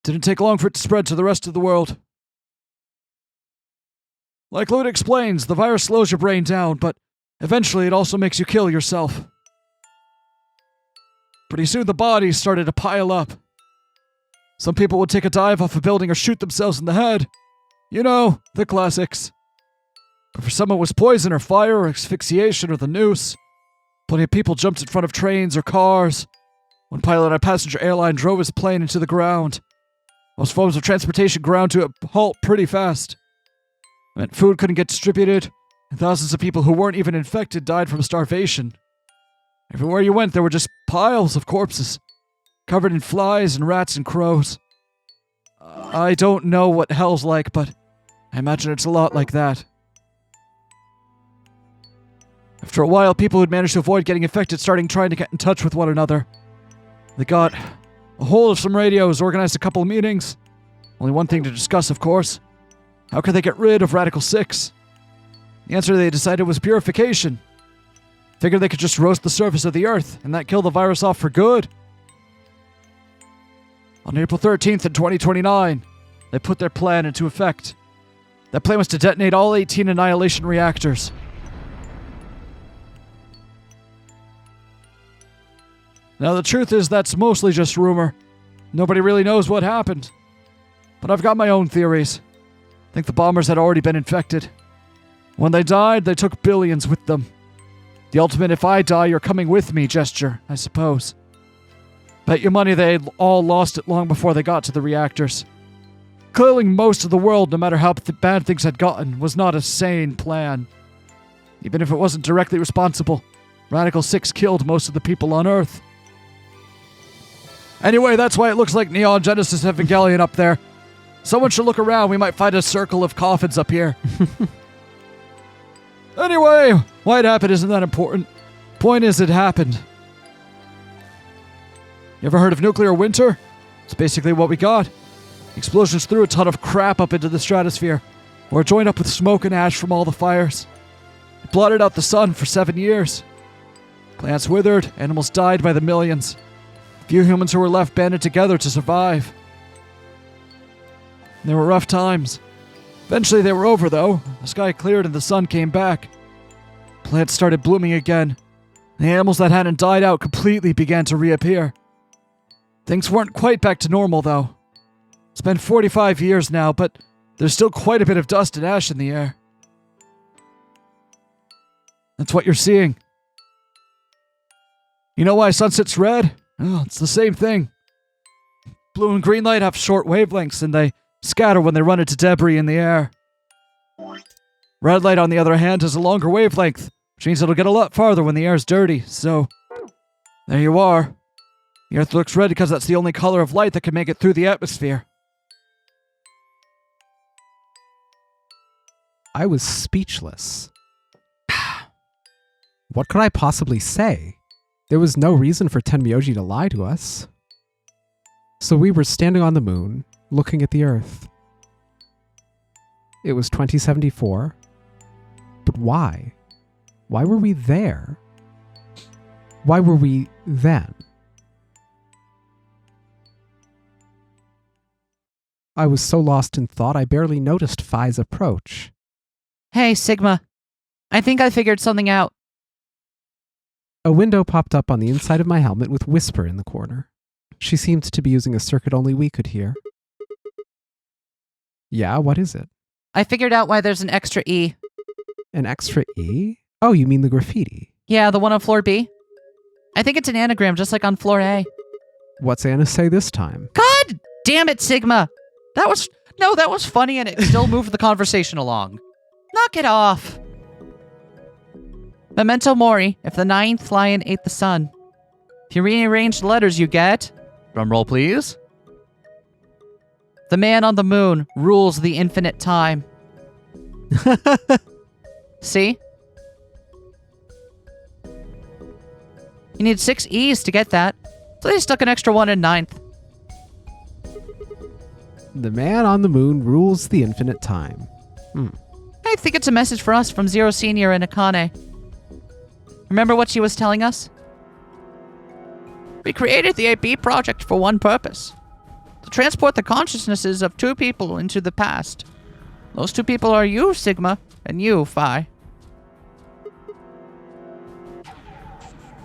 Didn't take long for it to spread to the rest of the world. Like Lude explains, the virus slows your brain down, but eventually it also makes you kill yourself. Pretty soon the bodies started to pile up. Some people would take a dive off a building or shoot themselves in the head. You know, the classics. But for some it was poison or fire or asphyxiation or the noose. Plenty of people jumped in front of trains or cars. One pilot on a passenger airline drove his plane into the ground. Most forms of transportation ground to a halt pretty fast. It meant food couldn't get distributed, and thousands of people who weren't even infected died from starvation. Everywhere you went, there were just piles of corpses, covered in flies and rats and crows. I don't know what hell's like, but I imagine it's a lot like that. After a while, people who'd managed to avoid getting infected started trying to get in touch with one another. They got a hold of some radios, organized a couple of meetings. Only one thing to discuss, of course. How could they get rid of Radical 6? The answer they decided was purification. Figured they could just roast the surface of the Earth, and that killed the virus off for good. On April 13th in 2029, they put their plan into effect. That plan was to detonate all 18 annihilation reactors. Now the truth is that's mostly just rumor. Nobody really knows what happened. But I've got my own theories. I think the bombers had already been infected. When they died, they took billions with them. The ultimate if I die, you're coming with me gesture, I suppose. Bet your money they all lost it long before they got to the reactors. Killing most of the world, no matter how bad things had gotten, was not a sane plan. Even if it wasn't directly responsible, Radical 6 killed most of the people on Earth. Anyway, that's why it looks like Neon Genesis Evangelion up there. Someone should look around, we might find a circle of coffins up here. Anyway, why it happened isn't that important. Point is, it happened. You ever heard of nuclear winter? It's basically what we got. Explosions threw a ton of crap up into the stratosphere, where it joined up with smoke and ash from all the fires. It blotted out the sun for 7 years. Plants withered, animals died by the millions. Few humans who were left banded together to survive. They were rough times. Eventually they were over, though. The sky cleared and the sun came back. Plants started blooming again. The animals that hadn't died out completely began to reappear. Things weren't quite back to normal, though. It's been 45 years now, but there's still quite a bit of dust and ash in the air. That's what you're seeing. You know why sunset's red? Oh, it's the same thing. Blue and green light have short wavelengths, and they scatter when they run into debris in the air. Red light, on the other hand, has a longer wavelength, which means it'll get a lot farther when the air's dirty, so there you are. The Earth looks red because that's the only color of light that can make it through the atmosphere. I was speechless. What could I possibly say? There was no reason for Tenmyoji to lie to us. So we were standing on the moon, looking at the Earth. It was 2074. But why? Why were we there? Why were we then? I was so lost in thought I barely noticed Phi's approach. Hey, Sigma. I think I figured something out. A window popped up on the inside of my helmet with Whisper in the corner. She seemed to be using a circuit only we could hear. Yeah, what is it? I figured out why there's an extra E. An extra E? Oh, you mean the graffiti? Yeah, the one on floor B. I think it's an anagram just like on floor A. What's Anna say this time? God damn it, Sigma! That was funny and it still moved the conversation along. Knock it off. Memento mori, if the 9th lion ate the sun. If you rearrange the letters you get... Drum roll, please. The man on the moon rules the infinite time. See? You need 6 E's to get that. So they stuck an extra one in 9th. The man on the moon rules the infinite time. I think it's a message for us from Zero Senior and Akane. Remember what she was telling us? We created the AB project for one purpose. To transport the consciousnesses of 2 people into the past. Those 2 people are you, Sigma, and you, Phi.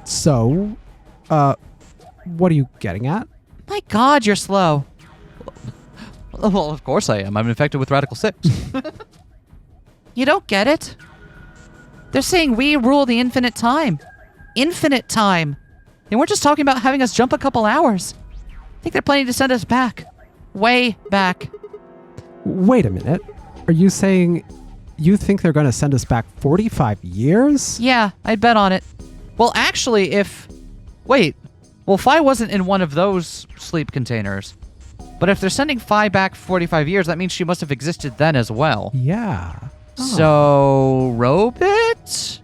So, what are you getting at? My God, you're slow. Well, of course I am. I'm infected with Radical 6. You don't get it? They're saying we rule the infinite time. Infinite time. They weren't just talking about having us jump a couple hours. I think they're planning to send us back. Way back. Wait a minute. Are you saying you think they're going to send us back 45 years? Yeah, I'd bet on it. Well, actually, Wait. Well, Phi wasn't in one of those sleep containers. But if they're sending Phi back 45 years, that means she must have existed then as well. Yeah. Oh. So, Robit?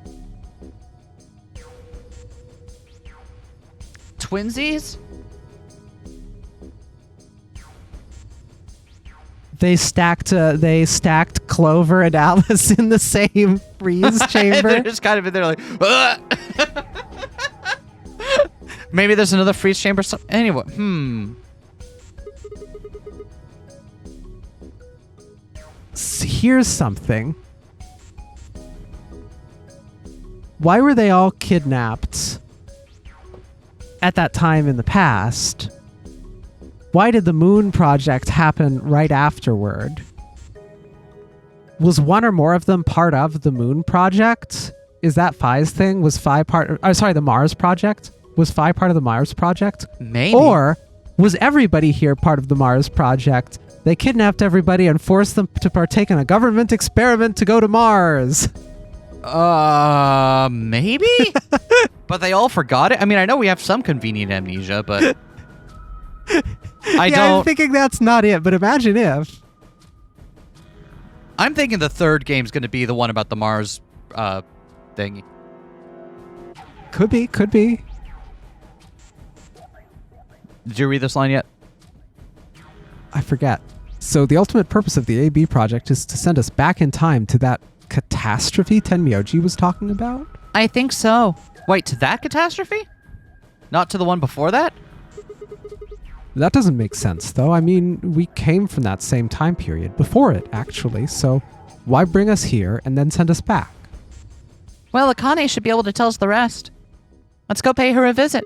Twinsies? They stacked Clover and Alice in the same freeze chamber. They're just kind of in there like, "Ugh." Maybe there's another freeze chamber. Anyway, Here's something. Why were they all kidnapped at that time in the past? Why did the Moon Project happen right afterward? Was one or more of them part of the Moon Project? Is that Phi's thing? Was Phi part of... the Mars Project? Was Phi part of the Mars Project? maybe. Or was everybody here part of the Mars Project? They kidnapped everybody and forced them to partake in a government experiment to go to Mars. Maybe? But they all forgot it? I mean, I know we have some convenient amnesia, but... I'm thinking that's not it, but imagine if. I'm thinking the third game's going to be the one about the Mars thing. Could be. Did you read this line yet? I forget. So the ultimate purpose of the AB project is to send us back in time to that catastrophe Tenmyoji was talking about? I think so. Wait, to that catastrophe? Not to the one before that? That doesn't make sense, though. I mean, we came from that same time period, before it, actually, so why bring us here and then send us back? Well, Akane should be able to tell us the rest. Let's go pay her a visit.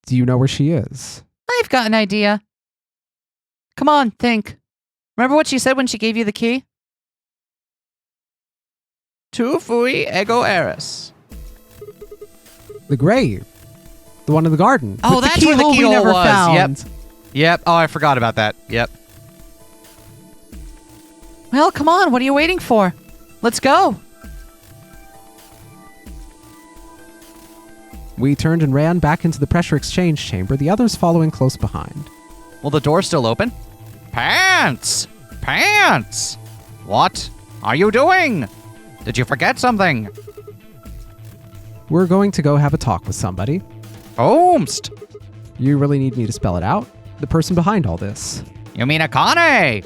Do you know where she is? I've got an idea. Come on, think. Remember what she said when she gave you the key? Tu fui ego eris. The grave. The one in the garden. Oh, with that's the where the keyhole we keyhole never was. found. Yep. Oh, I forgot about that. Yep. Well, come on, what are you waiting for? Let's go. We turned and ran back into the pressure exchange chamber, the others following close behind. Will the door still open? Pants! Pants! What are you doing? Did you forget something? We're going to go have a talk with somebody. Oomst! You really need me to spell it out? The person behind all this. You mean Akane?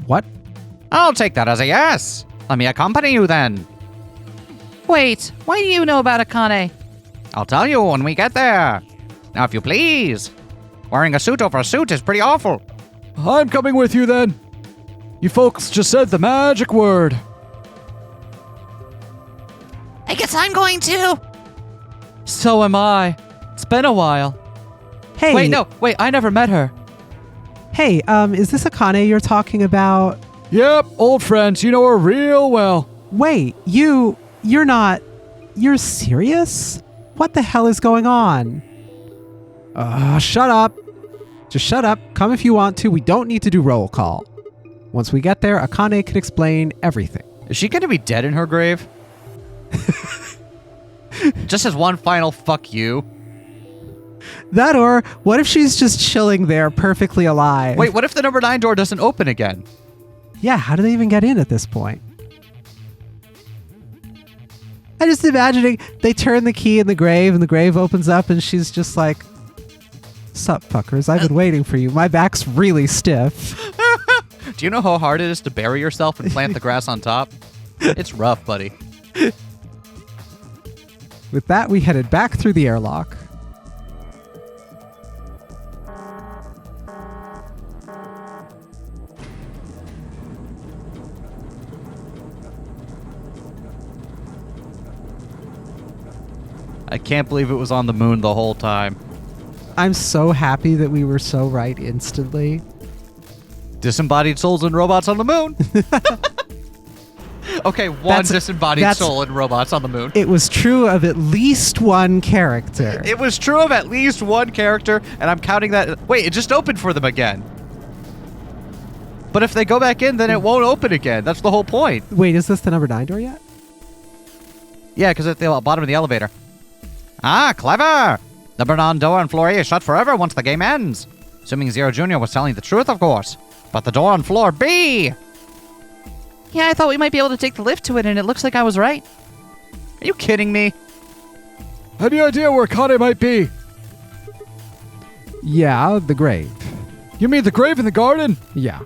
What? I'll take that as a yes. Let me accompany you then. Wait, why do you know about Akane? I'll tell you when we get there. Now, if you please. Wearing a suit over a suit is pretty awful. I'm coming with you then. You folks just said the magic word. I guess I'm going too. So am I. It's been a while. Hey. Wait, I never met her. Hey, is this Akane you're talking about? Yep, old friends. You know her real well. Wait, you're not... You're serious? What the hell is going on? Shut up. Just shut up. Come if you want to. We don't need to do roll call. Once we get there, Akane can explain everything. Is she going to be dead in her grave? Just as one final fuck you. That or, what if she's just chilling there perfectly alive? Wait, what if the number 9 door doesn't open again? Yeah, how do they even get in at this point? I'm just imagining they turn the key in the grave opens up and she's just like, "Sup, fuckers, I've been waiting for you. My back's really stiff." Do you know how hard it is to bury yourself and plant the grass on top? It's rough, buddy. With that, we headed back through the airlock. I can't believe it was on the moon the whole time. I'm so happy that we were so right instantly. Disembodied souls and robots on the moon. Okay, one disembodied soul and robots on the moon. It was true of at least one character. It was true of at least one character, and I'm counting that. Wait, it just opened for them again. But if they go back in, then it won't open again. That's the whole point. Wait, is this the number 9 door yet? Yeah, because at the bottom of the elevator. Ah, clever! Number 9 door on floor A is shut forever once the game ends. Assuming Zero Jr. was telling the truth, of course. But the door on floor B... Yeah, I thought we might be able to take the lift to it, and it looks like I was right. Are you kidding me? Any idea where Kane might be? Yeah, the grave. You mean the grave in the garden? Yeah.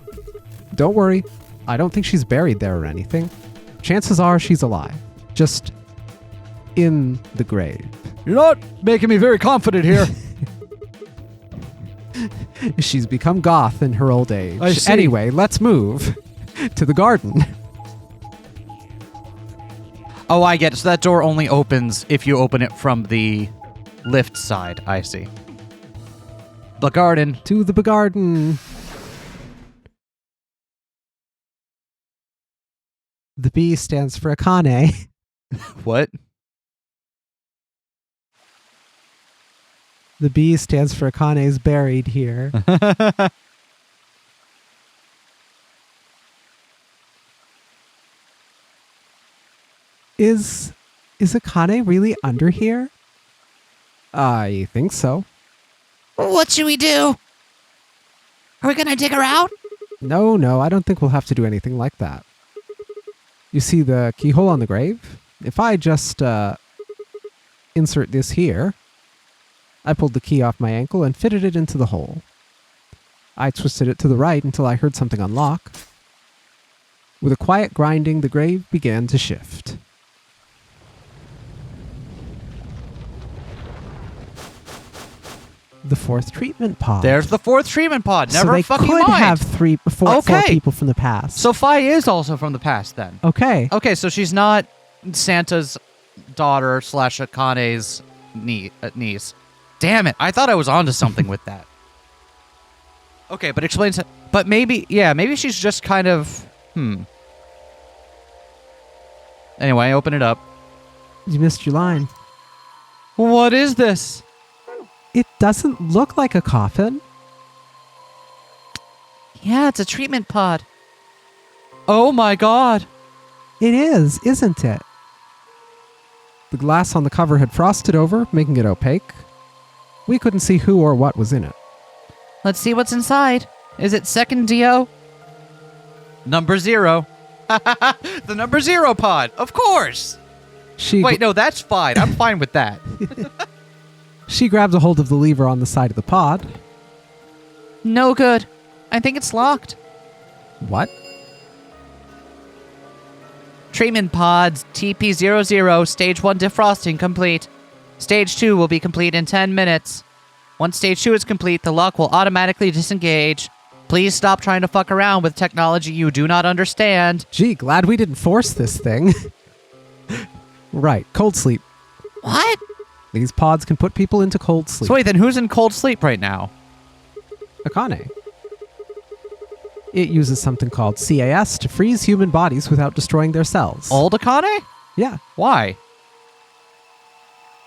Don't worry. I don't think she's buried there or anything. Chances are she's alive. Just in the grave. You're not making me very confident here. She's become goth in her old age. I see. Anyway, let's move to the garden. Oh, I get it. So that door only opens if you open it from the lift side. I see. The garden. To the garden. The B stands for Akane. What? The B stands for Akane's buried here. Is Akane really under here? I think so. What should we do? Are we gonna dig her out? No, I don't think we'll have to do anything like that. You see the keyhole on the grave? If I just insert this here, I pulled the key off my ankle and fitted it into the hole. I twisted it to the right until I heard something unlock. With a quiet grinding, the grave began to shift. The fourth treatment pod. There's the fourth treatment pod. Never so they fucking could mind. have four people from the past. So Fi is also from the past then. Okay. Okay, so she's not Santa's daughter / Akane's niece. Damn it! I thought I was onto something with that. Okay, but explains. But maybe she's just kind of. Anyway, open it up. You missed your line. What is this? It doesn't look like a coffin. Yeah, it's a treatment pod. Oh my god! It is, isn't it? The glass on the cover had frosted over, making it opaque. We couldn't see who or what was in it. Let's see what's inside. Is it second Dio? Number 0. The number 0 pod. Of course. Wait, no, that's fine. I'm fine with that. She grabbed a hold of the lever on the side of the pod. No good. I think it's locked. What? Treatment pods TP00 stage 1 defrosting complete. Stage 2 will be complete in 10 minutes. Once stage 2 is complete, the lock will automatically disengage. Please stop trying to fuck around with technology you do not understand. Gee, glad we didn't force this thing. Right, cold sleep. What? These pods can put people into cold sleep. So wait, then who's in cold sleep right now? Akane. It uses something called CAS to freeze human bodies without destroying their cells. Old Akane? Yeah, Why?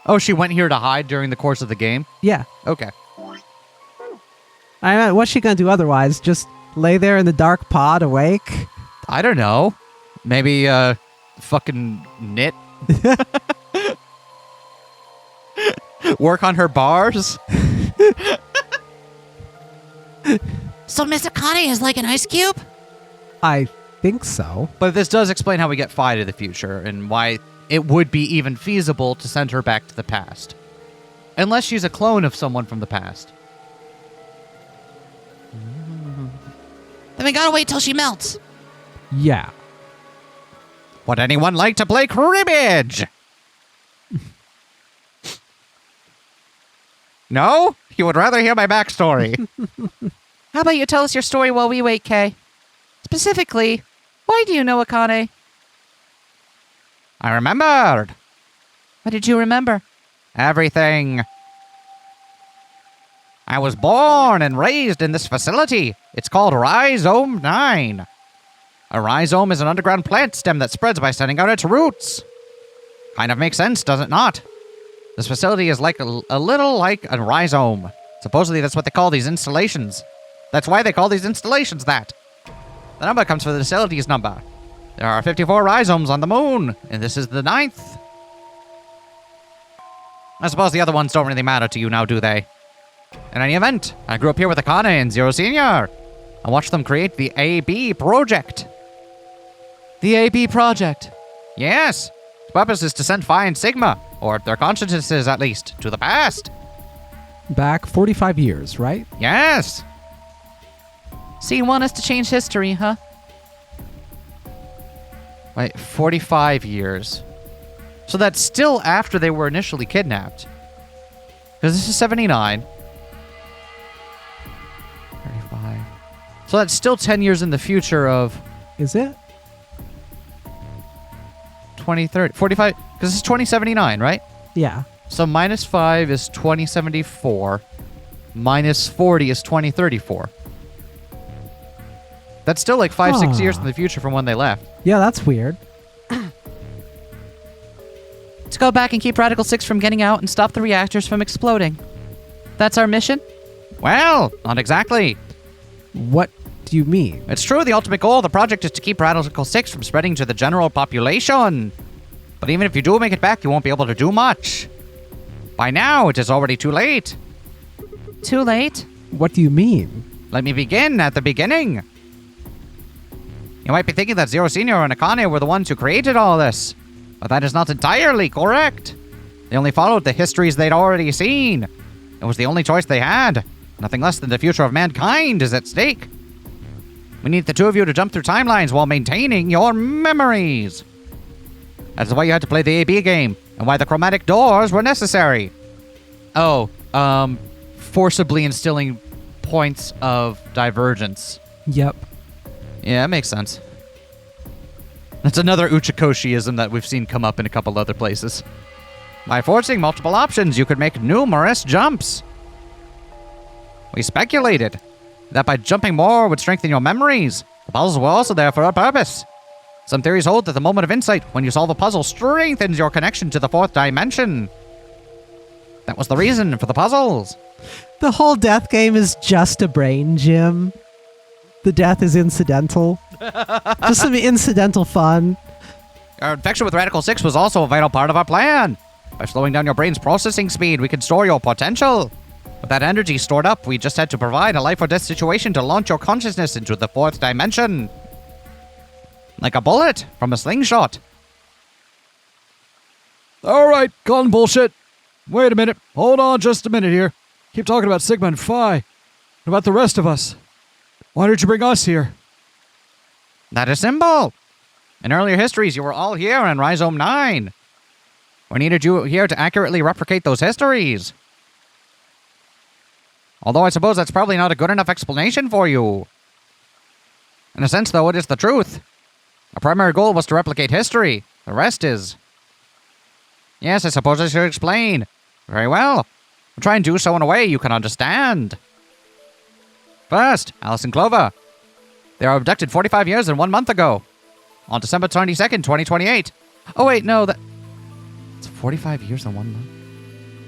Oh, she went here to hide during the course of the game? yeah. Okay. I mean, what's she gonna do otherwise? Just lay there in the dark pod awake? I don't know. Maybe, fucking knit? Work on her bars? So Miss Akane is like an ice cube? I think so. But this does explain how we get Fi to the future and why it would be even feasible to send her back to the past. Unless she's a clone of someone from the past. Then we gotta wait till she melts. Yeah. Would anyone like to play cribbage? No? You would rather hear my backstory. How about you tell us your story while we wait, Kay? Specifically, why do you know Akane? I remembered. What did you remember? Everything. I was born and raised in this facility. It's called Rhizome 9. A rhizome is an underground plant stem that spreads by sending out its roots. Kind of makes sense, does it not? This facility is like a little like a rhizome. Supposedly that's what they call these installations. That's why they call these installations that. The number comes from the facility's number. There are 54 rhizomes on the moon, and this is the 9th. I suppose the other ones don't really matter to you now, do they? In any event, I grew up here with Akane and Zero Senior. I watched them create the AB project. The AB project. Yes. Its purpose is to send Phi and Sigma, or their consciousnesses at least, to the past. Back 45 years, right? Yes. So you want us to change history, huh? Wait, 45 years. So that's still after they were initially kidnapped. Because this is 79. 35. So that's still 10 years in the future of Is it? 2030. 45. Because this is 2079, right? Yeah. So minus 5 is 2074. Minus 40 is 2034. That's still like 5-6 years in the future from when they left. Yeah, that's weird. To go back and keep Radical 6 from getting out and stop the reactors from exploding. That's our mission? Well, not exactly. What do you mean? It's true, the ultimate goal of the project is to keep Radical 6 from spreading to the general population. But even if you do make it back, you won't be able to do much. By now, it is already too late. Too late? What do you mean? Let me begin at the beginning. You might be thinking that Zero Senior and Akane were the ones who created all this. But that is not entirely correct. They only followed the histories they'd already seen. It was the only choice they had. Nothing less than the future of mankind is at stake. We need the two of you to jump through timelines while maintaining your memories. That is why you had to play the AB game, and why the chromatic doors were necessary. Oh, forcibly instilling points of divergence. Yep. Yeah, that makes sense. That's another Uchikoshiism that we've seen come up in a couple other places. By forcing multiple options, you could make numerous jumps. We speculated that by jumping more would strengthen your memories. The puzzles were also there for a purpose. Some theories hold that the moment of insight, when you solve a puzzle, strengthens your connection to the fourth dimension. That was the reason for the puzzles. The whole death game is just a brain, Jim. The death is incidental. Just some incidental fun. Our infection with Radical 6 was also a vital part of our plan. By slowing down your brain's processing speed, we can store your potential. With that energy stored up, we just had to provide a life or death situation to launch your consciousness into the 4th dimension. Like a bullet from a slingshot. Alright, gone bullshit. Wait a minute. Hold on just a minute here. Keep talking about Sigma and Phi. What about the rest of us? Why did you bring us here? That is simple. In earlier histories, you were all here in Rhizome 9. We needed you here to accurately replicate those histories. Although I suppose that's probably not a good enough explanation for you. In a sense, though, it is the truth. Our primary goal was to replicate history. The rest is... Yes, I suppose I should explain. Very well. I'll try and do so in a way you can understand. First, Alice and Clover. They were abducted 45 years and 1 month ago. On December 22nd, 2028. Oh, wait, no, that... It's 45 years and 1 month?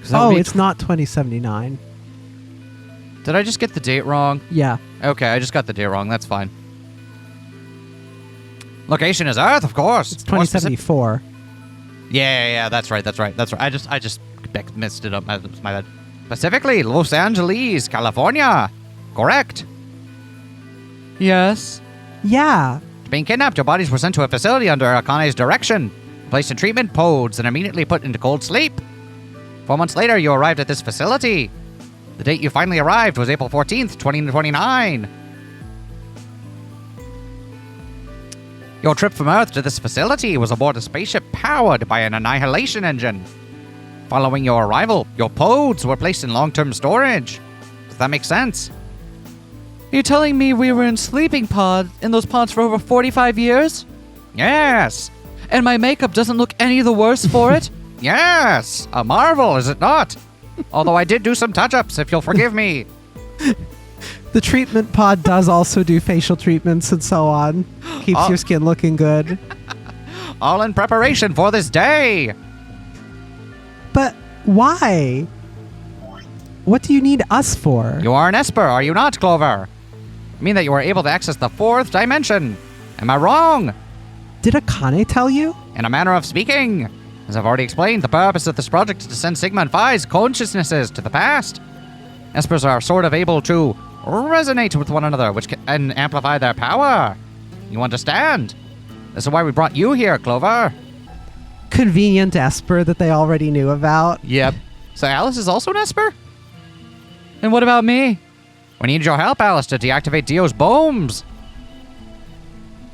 'Cause that would Oh, be it's not 2079. Did I just get the date wrong? Yeah. Okay, I just got the date wrong. That's fine. Location is Earth, of course. It's More specific- 2074. Yeah, that's right. I just messed it up. My bad. Specifically, Los Angeles, California. Correct. Yes. Yeah. Being kidnapped, your bodies were sent to a facility under Akane's direction, placed in treatment pods, and immediately put into cold sleep. 4 months later, you arrived at this facility. The date you finally arrived was April 14th, 2029. Your trip from Earth to this facility was aboard a spaceship powered by an annihilation engine. Following your arrival, your pods were placed in long-term storage. Does that make sense? You're telling me we were in those pods for over 45 years? Yes. And my makeup doesn't look any the worse for it? Yes. A marvel, is it not? Although I did do some touch-ups, if you'll forgive me. The treatment pod does also do facial treatments and so on. Keeps your skin looking good. All in preparation for this day. But why? What do you need us for? You are an Esper, are you not, Clover? I mean that you were able to access the 4th dimension. Am I wrong? Did Akane tell you? In a manner of speaking. As I've already explained, the purpose of this project is to send Sigma and Phi's consciousnesses to the past. Espers are sort of able to resonate with one another, which can amplify their power. You understand? This is why we brought you here, Clover. Convenient Esper that they already knew about. Yep. So Alice is also an Esper? And what about me? We need your help, Alice, to deactivate Dio's bombs.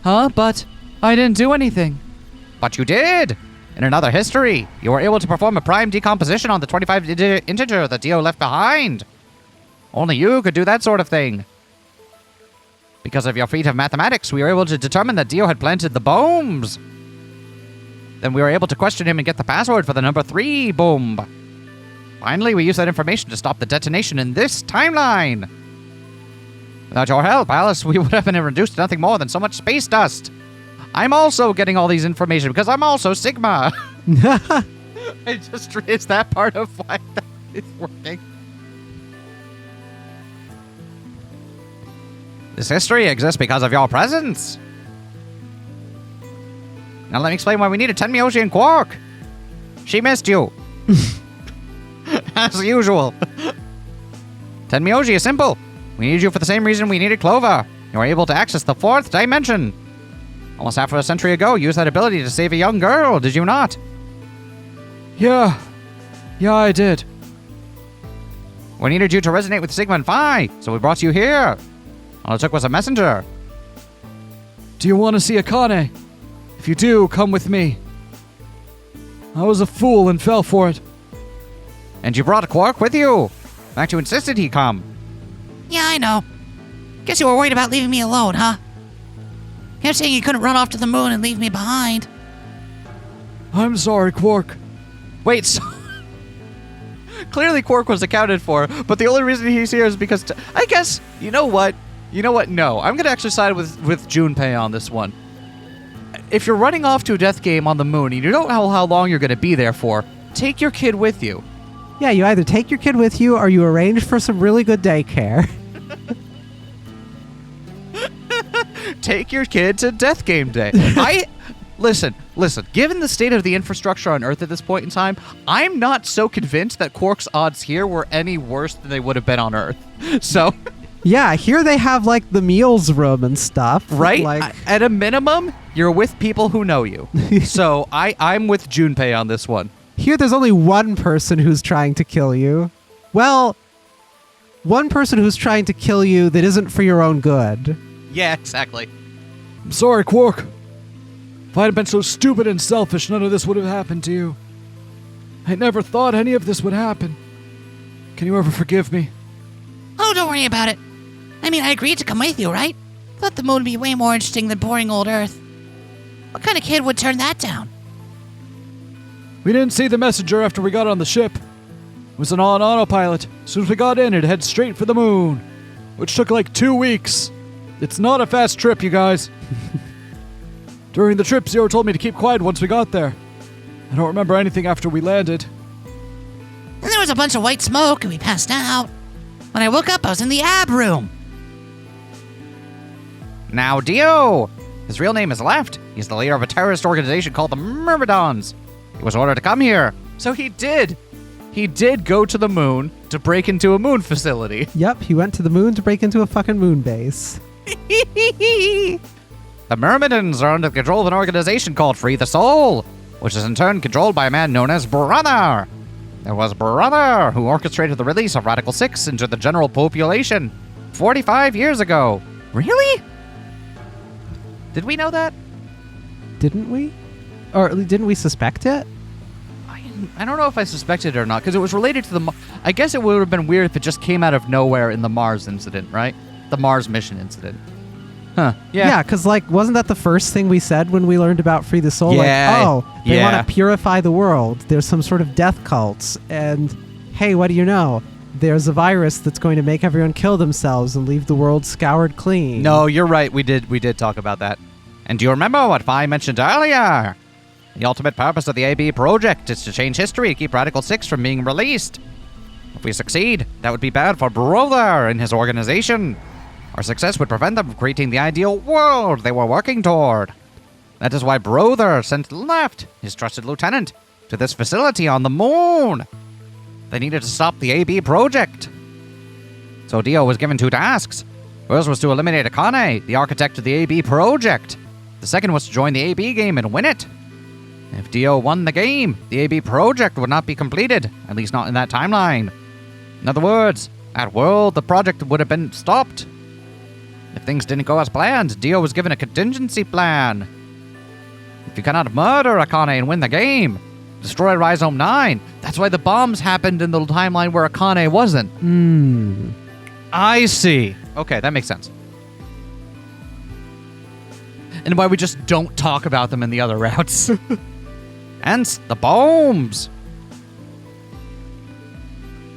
Huh? But I didn't do anything. But you did. In another history, you were able to perform a prime decomposition on the 25 integer that Dio left behind. Only you could do that sort of thing. Because of your feat of mathematics, we were able to determine that Dio had planted the bombs. Then we were able to question him and get the password for the number 3 bomb. Finally, we used that information to stop the detonation in this timeline. Without your help, Alice, we would have been reduced to nothing more than so much space dust. I'm also getting all these information because I'm also Sigma. I just raised that part of why that is working. This history exists because of your presence. Now let me explain why we needed Tenmyoji and Quark. She missed you. As usual. Tenmyoji is simple. We needed you for the same reason we needed Clover. You were able to access the 4th dimension. Almost half of a century ago, you used that ability to save a young girl, did you not? Yeah, I did. We needed you to resonate with Sigma and Phi, so we brought you here. All it took was a messenger. Do you want to see Akane? If you do, come with me. I was a fool and fell for it. And you brought Quark with you. In fact, you insisted he come. Yeah, I know. Guess you were worried about leaving me alone, huh? Kept saying you couldn't run off to the moon and leave me behind. I'm sorry, Quark. Wait, so... Clearly Quark was accounted for, but the only reason he's here is because... I guess, you know what? No, I'm going to actually side with Junpei on this one. If you're running off to a death game on the moon and you don't know how long you're going to be there for, take your kid with you. Yeah, you either take your kid with you or you arrange for some really good daycare. Take your kid to death game day. Listen. Given the state of the infrastructure on Earth at this point in time, I'm not so convinced that Quark's odds here were any worse than they would have been on Earth. So, Yeah, here they have like the meals room and stuff. right? Like, At a minimum, you're with people who know you. So I'm with Junpei on this one. here there's only one person who's trying to kill you. Well, one person who's trying to kill you that isn't for your own good. Yeah, exactly. I'm sorry, Quark. If I had been so stupid and selfish, none of this would have happened to you. I never thought any of this would happen. Can you ever forgive me? Oh, don't worry about it. I mean, I agreed to come with you, right? Thought the moon would be way more interesting than boring old Earth. What kind of kid would turn that down? We didn't see the messenger after we got on the ship. It was on autopilot. As soon as we got in, it head straight for the moon, which took like 2 weeks. It's not a fast trip, you guys. During the trip, Zero told me to keep quiet once we got there. I don't remember anything after we landed. And there was a bunch of white smoke and we passed out. When I woke up, I was in the ab room. Now, Dio! His real name is Left. He's the leader of a terrorist organization called the Myrmidons. He was ordered to come here. So he did. He did go to the moon to break into a moon facility. Yep, he went to the moon to break into a fucking moon base. The Myrmidons are under the control of an organization called Free the Soul, which is in turn controlled by a man known as Brother. There was Brother who orchestrated the release of Radical 6 into the general population 45 years ago. Really? Did we know that? Didn't we? Or didn't we suspect it? I don't know if I suspected it or not, because it was related to the... I guess it would have been weird if it just came out of nowhere in the Mars incident, right? The Mars mission incident. Huh. Yeah, because, like, wasn't that the first thing we said when we learned about Free the Soul? Yeah, Like, oh, they yeah. want to purify the world. There's some sort of death cults. And, hey, what do you know? There's a virus that's going to make everyone kill themselves and leave the world scoured clean. No, you're right. We did talk about that. And do you remember what Fi mentioned earlier? The ultimate purpose of the AB project is to change history to keep Radical 6 from being released. If we succeed, that would be bad for Brother and his organization. Our success would prevent them from creating the ideal world they were working toward. That is why Brother sent Left, his trusted lieutenant, to this facility on the moon. They needed to stop the AB project. So Dio was given 2 tasks. First was to eliminate Akane, the architect of the AB project. The second was to join the AB game and win it. If Dio won the game, the AB project would not be completed, at least not in that timeline. In other words, at World, the project would have been stopped. If things didn't go as planned, Dio was given a contingency plan. If you cannot murder Akane and win the game, destroy Rhizome 9. That's why the bombs happened in the timeline where Akane wasn't. I see. Okay, that makes sense. And why we just don't talk about them in the other routes. Hence, the bombs.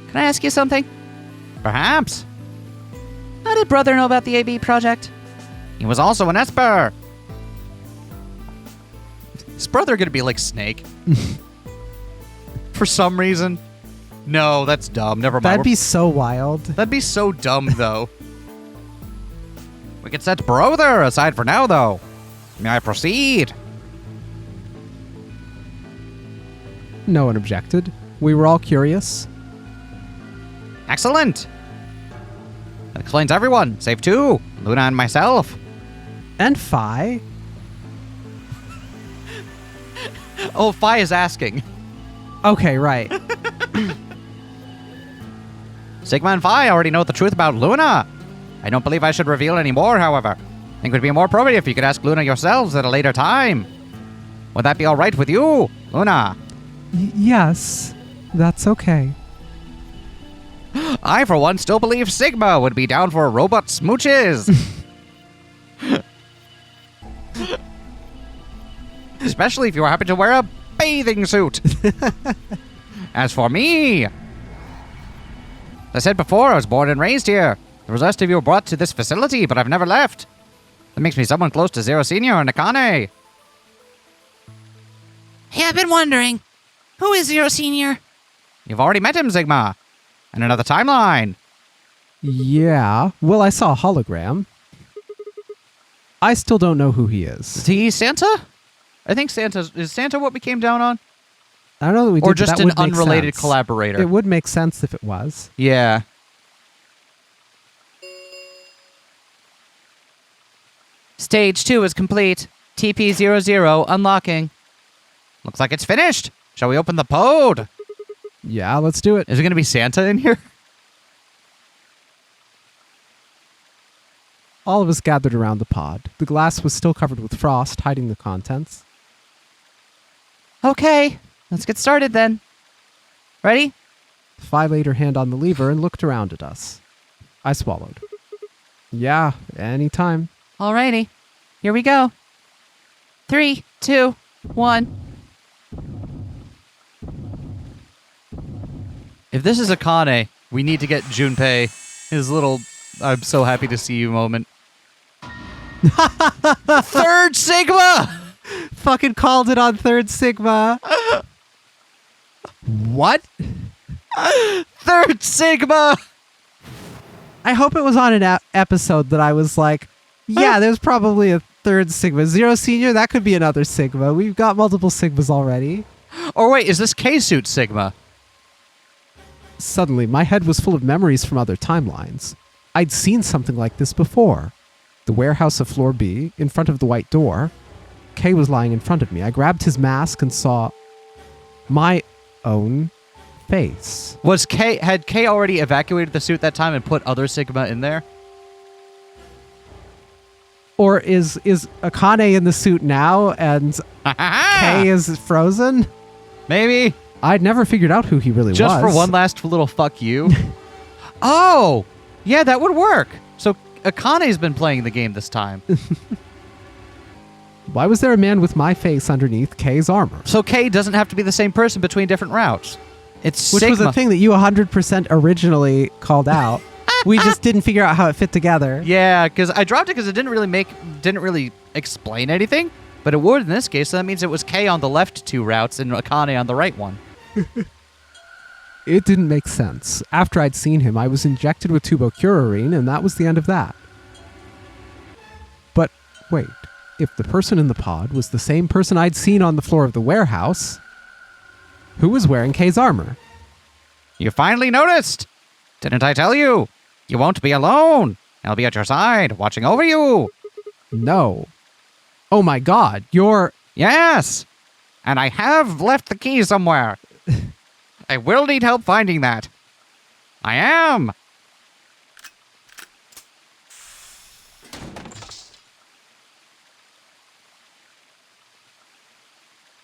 Can I ask you something? Perhaps. How did Brother know about the AB project? He was also an Esper. Is Brother gonna be like Snake? For some reason? No, that's dumb. Never mind. That'd be so wild. That'd be so dumb, though. We could set Brother aside for now, though. May I proceed? No one objected. We were all curious. Excellent. That explains everyone, save 2, Luna and myself. And Phi. Oh, Fi is asking. Okay, right. Sigma and Phi already know the truth about Luna. I don't believe I should reveal any more, however. I think it would be more appropriate if you could ask Luna yourselves at a later time. Would that be all right with you, Luna? Yes, that's okay. I, for one, still believe Sigma would be down for robot smooches. Especially if you happen to wear a bathing suit. As for me, as I said before, I was born and raised here. The rest of you were brought to this facility, but I've never left. That makes me someone close to Zero Senior and Akane. Hey, I've been wondering, who is Zero Senior? You've already met him, Sigma. In another timeline. Yeah. Well, I saw a hologram. I still don't know who he Is is. he Santa? I think is Santa what we came down on? I don't know that we did, Or but just that an would make unrelated sense. collaborator? It would make sense if it was. Yeah. Stage 2 is complete. TP00 unlocking. Looks like it's finished. Shall we open the pod? Yeah, let's do it. Is it going to be Santa in here? All of us gathered around the pod. The glass was still covered with frost, hiding the contents. Okay, let's get started then. Ready? Fi laid her hand on the lever and looked around at us. I swallowed. Yeah, anytime. Alrighty. Here we go. 3, 2, 1. If this is Akane, we need to get Junpei his little I'm so happy to see you moment. Third Sigma! Fucking called it on Third Sigma. What? Third Sigma! I hope it was on an episode that I was like, yeah, there's probably a Third Sigma. Zero Senior, that could be another Sigma. We've got multiple Sigmas already. Or wait, is this K-Suit Sigma? Suddenly, my head was full of memories from other timelines. I'd seen something like this before. The warehouse of Floor B, in front of the white door. Kay was lying in front of me. I grabbed his mask and saw my own face. Had K already evacuated the suit that time and put other Sigma in there? Or is Akane in the suit now and Kay is frozen? Maybe. I'd never figured out who he really was. Just for one last little fuck you. Oh! Yeah, that would work. So Akane's been playing the game this time. Why was there a man with my face underneath Kay's armor? So K doesn't have to be the same person between different routes. It's Which Sigma. was a thing that you 100% originally called out. We just didn't figure out how it fit together. Yeah, because I dropped it because it didn't really explain anything, but it would in this case. So that means it was K on the left two routes and Akane on the right one. It didn't make sense. After I'd seen him, I was injected with tubocurarine, and that was the end of that. But wait, if the person in the pod was the same person I'd seen on the floor of the warehouse, who was wearing Kay's armor? You finally noticed! Didn't I tell you? You won't be alone. I'll be at your side, watching over you. No. Oh my god, you're... Yes! And I have left the key somewhere. I will need help finding that. I am!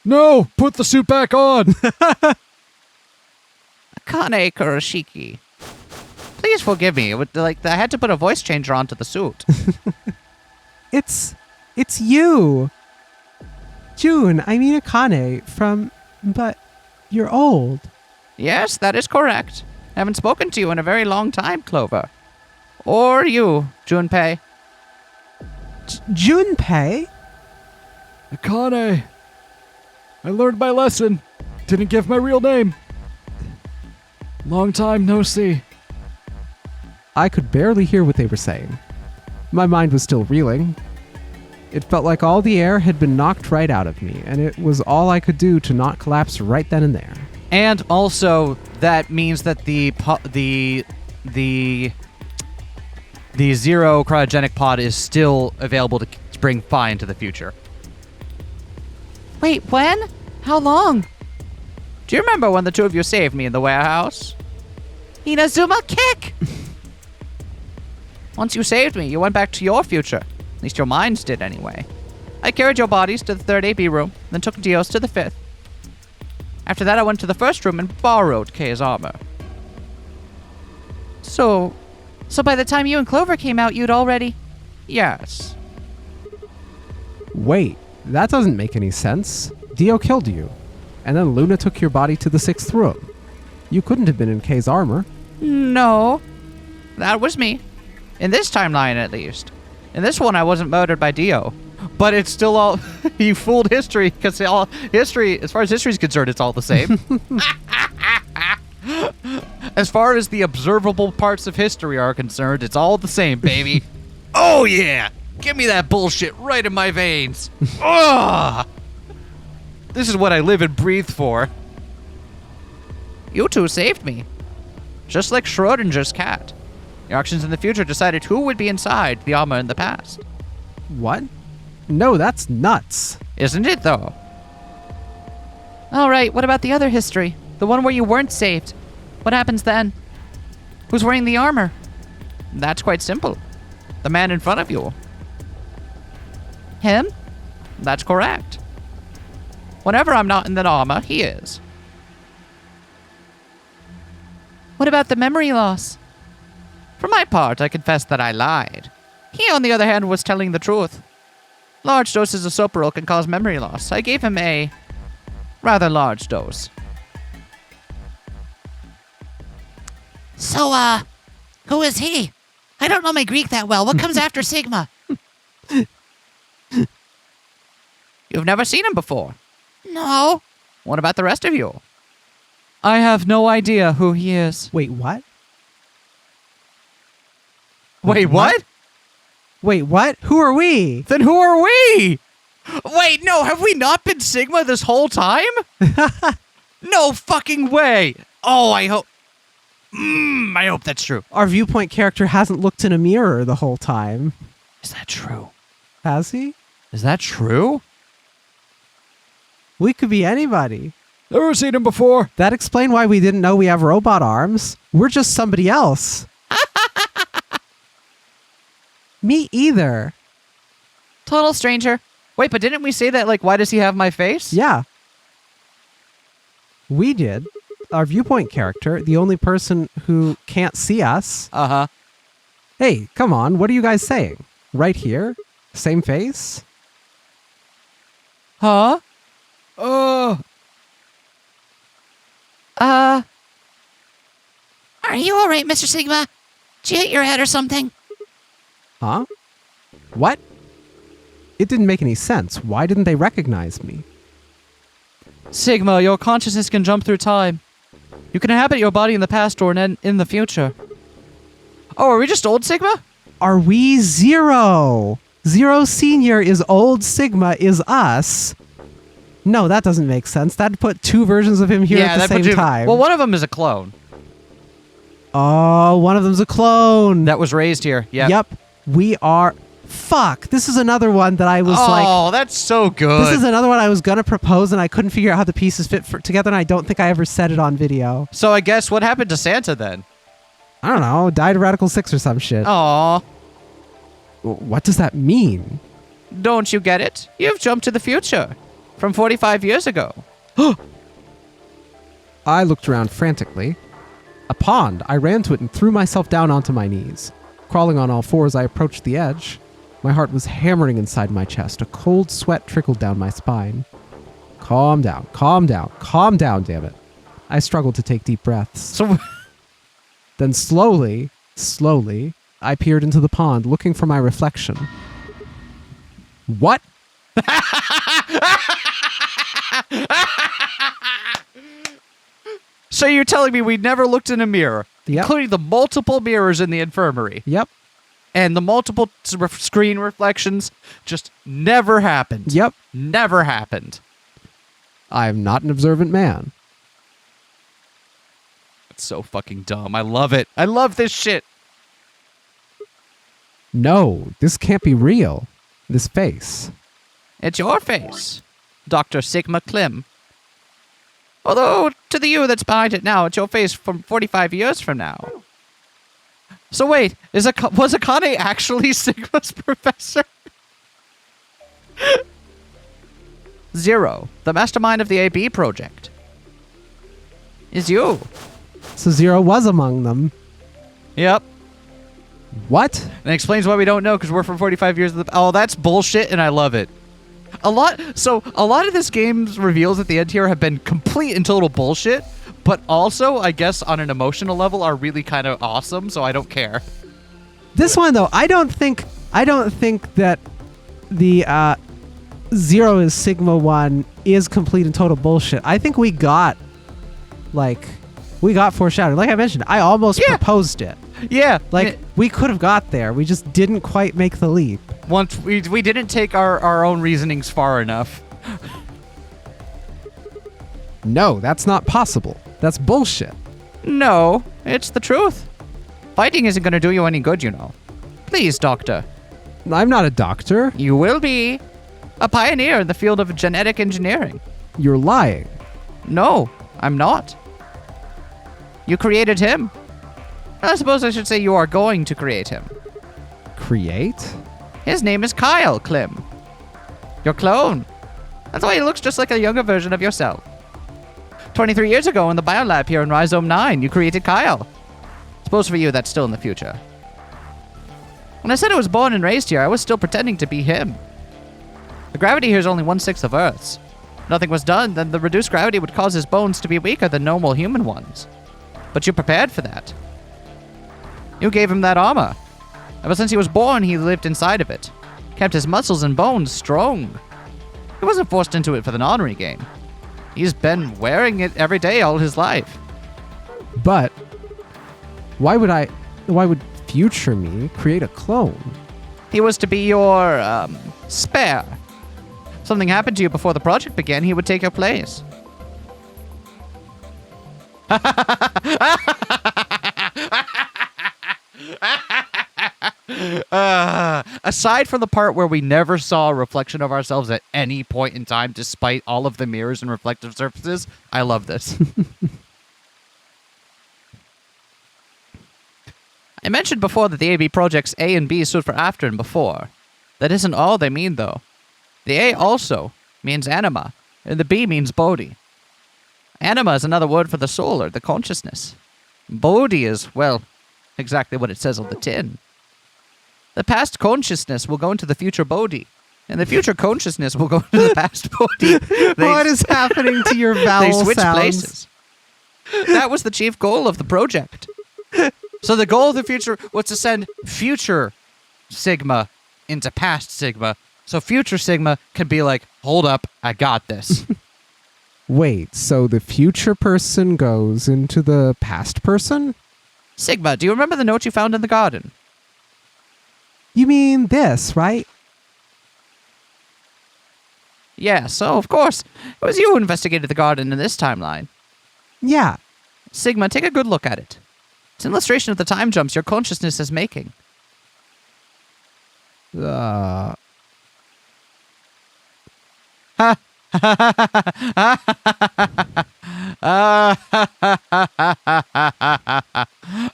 No! Put the suit back on! Akane Kuroshiki. Please forgive me. I had to put a voice changer onto the suit. It's you. June, I mean Akane from... But you're old. Yes, that is correct. Haven't spoken to you in a very long time, Clover. Or you, Junpei. Junpei? Akane. I learned my lesson. Didn't give my real name. Long time no see. I could barely hear what they were saying. My mind was still reeling. It felt like all the air had been knocked right out of me, and it was all I could do to not collapse right then and there. And also, that means that the zero cryogenic pod is still available to bring Phi into the future. Wait, when? How long? Do you remember when the two of you saved me in the warehouse? Inazuma kick! Once you saved me, you went back to your future. At least your minds did anyway. I carried your bodies to the third AB room, then took Dio's to the fifth. After that, I went to the first room and borrowed Kay's armor. So by the time you and Clover came out, you'd already... Yes. Wait, that doesn't make any sense. Dio killed you, and then Luna took your body to the sixth room. You couldn't have been in Kay's armor. No. That was me. In this timeline, at least. In this one, I wasn't murdered by Dio. But it's still all... you fooled history, because all history, as far as history is concerned, it's all the same. As far as the observable parts of history are concerned, it's all the same, baby. Oh, yeah! Give me that bullshit right in my veins. Ugh! This is what I live and breathe for. You two saved me. Just like Schrodinger's cat. Your actions in the future decided who would be inside the armor in the past. What? No, that's nuts. Isn't it, though? All right, what about the other history? The one where you weren't saved. What happens then? Who's wearing the armor? That's quite simple. The man in front of you. Him? That's correct. Whenever I'm not in the armor, he is. What about the memory loss? For my part, I confess that I lied. He, on the other hand, was telling the truth. Large doses of Soperil can cause memory loss. I gave him a rather large dose. So, who is he? I don't know my Greek that well. What comes after Sigma? You've never seen him before. No. What about the rest of you? I have no idea who he is. Wait, what? Wait, what? Wait, what? Who are we? Then who are we? Wait, no, have we not been Sigma this whole time? No fucking way. Oh, I hope that's true. Our viewpoint character hasn't looked in a mirror the whole time. Is that true? Has he? Is that true? We could be anybody. Never seen him before. That explained why we didn't know we have robot arms. We're just somebody else. Me either. Total stranger. Wait, but didn't we say that, like, why does he have my face? Yeah. We did. Our viewpoint character, the only person who can't see us. Uh-huh. Hey, come on. What are you guys saying? Right here? Same face? Huh? Are you all right, Mr. Sigma? Did you hit your head or something? Huh? What? It didn't make any sense. Why didn't they recognize me? Sigma, your consciousness can jump through time. You can inhabit your body in the past or in the future. Oh, are we just old Sigma? Are we Zero? Zero Senior is old, Sigma is us. No, that doesn't make sense. That'd put two versions of him here at the that same puts you- time. Well, one of them is a clone Oh, one of them's a clone. that was raised here. Yeah. Yep. We are... Fuck. This is another one that I was like... Oh, that's so good. This is another one I was going to propose and I couldn't figure out how the pieces fit together and I don't think I ever said it on video. So I guess what happened to Santa then? I don't know. Died of Radical 6 or some shit. Aw. What does that mean? Don't you get it? You've jumped to the future. From 45 years ago. I looked around frantically. A pond. I ran to it and threw myself down onto my knees. Crawling on all fours, I approached the edge. My heart was hammering inside my chest. A cold sweat trickled down my spine. Calm down, calm down, calm down, damn it. I struggled to take deep breaths. So Then slowly, I peered into the pond, looking for my reflection. What? So you're telling me we never looked in a mirror, Yep. including the multiple mirrors in the infirmary, Yep. and the multiple screen reflections just never happened. Yep. Never happened. I'm not an observant man. It's so fucking dumb. I love it. I love this shit. No, this can't be real. This face. It's your face, Dr. Sigma Klim. Although, to the you that's behind it now, it's your face from 45 years from now. So wait, was Akane actually Sigma's professor? Zero, the mastermind of the AB project, is you. So Zero was among them. Yep. What? And it explains why we don't know, because we're from 45 years of the... Oh, that's bullshit, and I love it. A lot of this game's reveals at the end here have been complete and total bullshit, but also, I guess, on an emotional level, are really kind of awesome, so I don't care. This one though, I don't think that the Zero is Sigma one is complete and total bullshit. I think we got foreshadowing. Like I mentioned, I almost proposed it. Yeah. Like we could have got there. We just didn't quite make the leap. Once we didn't take our own reasonings far enough. No, that's not possible. That's bullshit. No, it's the truth. Fighting isn't going to do you any good, you know. Please, Doctor. I'm not a doctor. You will be a pioneer in the field of genetic engineering. You're lying. No, I'm not. You created him. I suppose I should say you are going to create him. Create? His name is Kyle, Clem. Your clone. That's why he looks just like a younger version of yourself. 23 years ago in the biolab here in Rhizome 9, you created Kyle. Suppose for you, that's still in the future. When I said I was born and raised here, I was still pretending to be him. The gravity here is only 1/6 of Earth's. If nothing was done, then the reduced gravity would cause his bones to be weaker than normal human ones. But you prepared for that. You gave him that armor. Ever since he was born, he lived inside of it. Kept his muscles and bones strong. He wasn't forced into it for the Nonary Game. He's been wearing it every day all his life. But why would future me create a clone? He was to be your, spare. If something happened to you before the project began, he would take your place. Aside from the part where we never saw a reflection of ourselves at any point in time, despite all of the mirrors and reflective surfaces, I love this. I mentioned before that the AB projects A and B stood for after and before. That isn't all they mean, though. The A also means anima, and the B means bodhi. Anima is another word for the soul or the consciousness. Bodhi is, well, exactly what it says on the tin. The past consciousness will go into the future bodhi, and the future consciousness will go into the past bodhi. What is happening to your vowel They switch sounds? places. That was the chief goal of the project. So the goal of the future was to send future Sigma into past Sigma, so future Sigma can be like, hold up, I got this. Wait, so the future person goes into the past person? Sigma, do you remember the note you found in the garden? You mean this, right? Yeah, so of course, it was you who investigated the garden in this timeline. Yeah. Sigma, take a good look at it. It's an illustration of the time jumps your consciousness is making.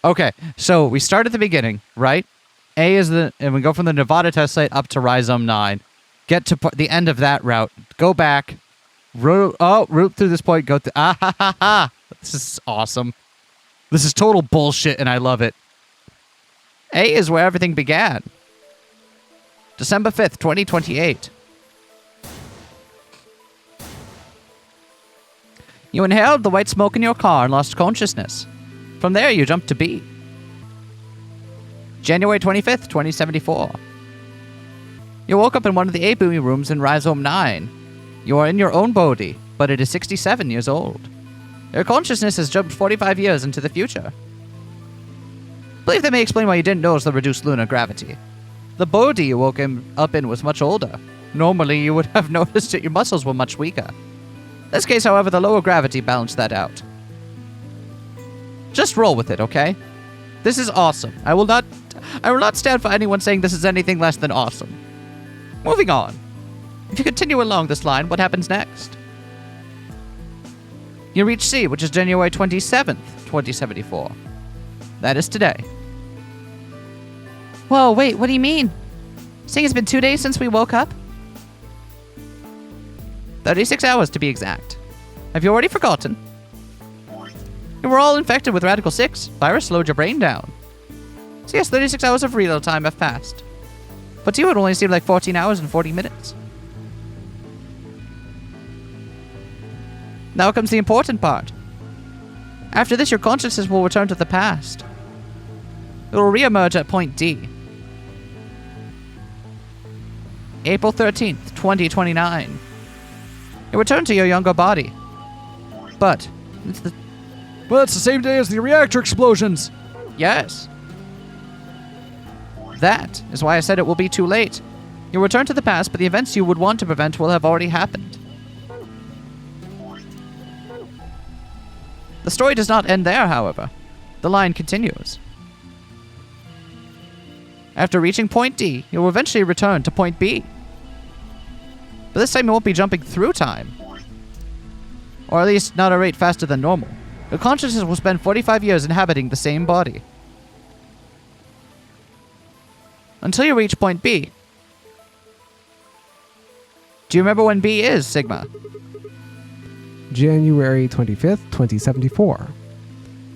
Okay, so we start at the beginning, right? A is and we go from the Nevada test site up to Rhizome 9. Get to the end of that route. Go back. Route through this point. Go to This is awesome. This is total bullshit, and I love it. A is where everything began. December 5th, 2028. You inhaled the white smoke in your car and lost consciousness. From there, you jumped to B. January 25th, 2074. You woke up in one of the A-Boomy rooms in Rhizome 9. You are in your own body, but it is 67 years old. Your consciousness has jumped 45 years into the future. I believe that may explain why you didn't notice the reduced lunar gravity. The body you woke up in was much older. Normally, you would have noticed that your muscles were much weaker. In this case, however, the lower gravity balanced that out. Just roll with it, okay? This is awesome. I will not stand for anyone saying this is anything less than awesome. Moving on. If you continue along this line, what happens next? You reach C, which is January 27th, 2074. That is today. Whoa, wait, what do you mean? Saying it's been 2 days since we woke up? 36 hours to be exact. Have you already forgotten? You were all infected with Radical 6. Virus slowed your brain down. So yes, 36 hours of real time have passed. But to you it only seemed like 14 hours and 40 minutes. Now comes the important part. After this, your consciousness will return to the past. It will re-emerge at point D. April 13th, 2029. You return to your younger body. But Well, it's the same day as the reactor explosions. yes. That is why I said it will be too late. You'll return to the past, but the events you would want to prevent will have already happened. The story does not end there, however. The line continues. After reaching point D, you will eventually return to point B. But this time you won't be jumping through time. Or at least not a rate faster than normal. Your consciousness will spend 45 years inhabiting the same body. Until you reach point B. Do you remember when B is, Sigma? January 25th, 2074.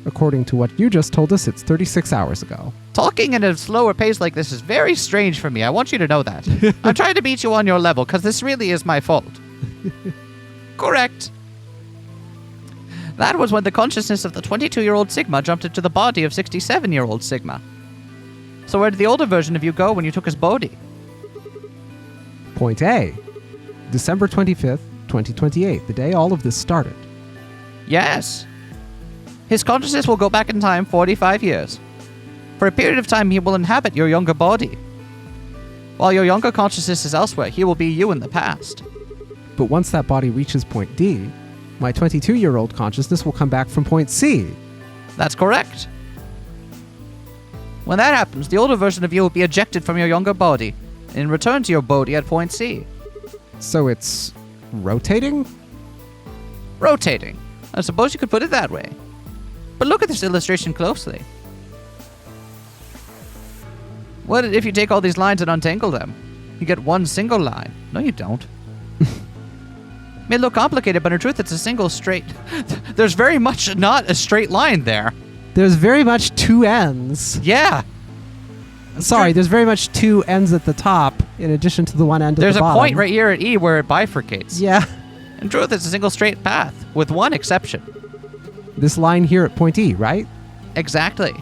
According to what you just told us, it's 36 hours ago. Talking at a slower pace like this is very strange for me. I want you to know that. I'm trying to beat you on your level, because this really is my fault. Correct. That was when the consciousness of the 22-year-old Sigma jumped into the body of 67-year-old Sigma. So where did the older version of you go when you took his body? Point A. December 25th, 2028, the day all of this started. Yes. His consciousness will go back in time 45 years. For a period of time, he will inhabit your younger body. While your younger consciousness is elsewhere, he will be you in the past. But once that body reaches point D, my 22-year-old consciousness will come back from point C. That's correct. When that happens, the older version of you will be ejected from your younger body and return to your body at point C. So it's rotating? Rotating. I suppose you could put it that way. But look at this illustration closely. What if you take all these lines and untangle them? You get one single line. No, you don't. It may look complicated, but in truth, it's a single straight... There's very much not a straight line there. There's very much two ends. Yeah. Sorry, there's very much two ends at the top, in addition to the one end at There's the bottom. a point right here at E where it bifurcates. Yeah. In truth, it's a single straight path, with one exception. This line here at point E, right? Exactly.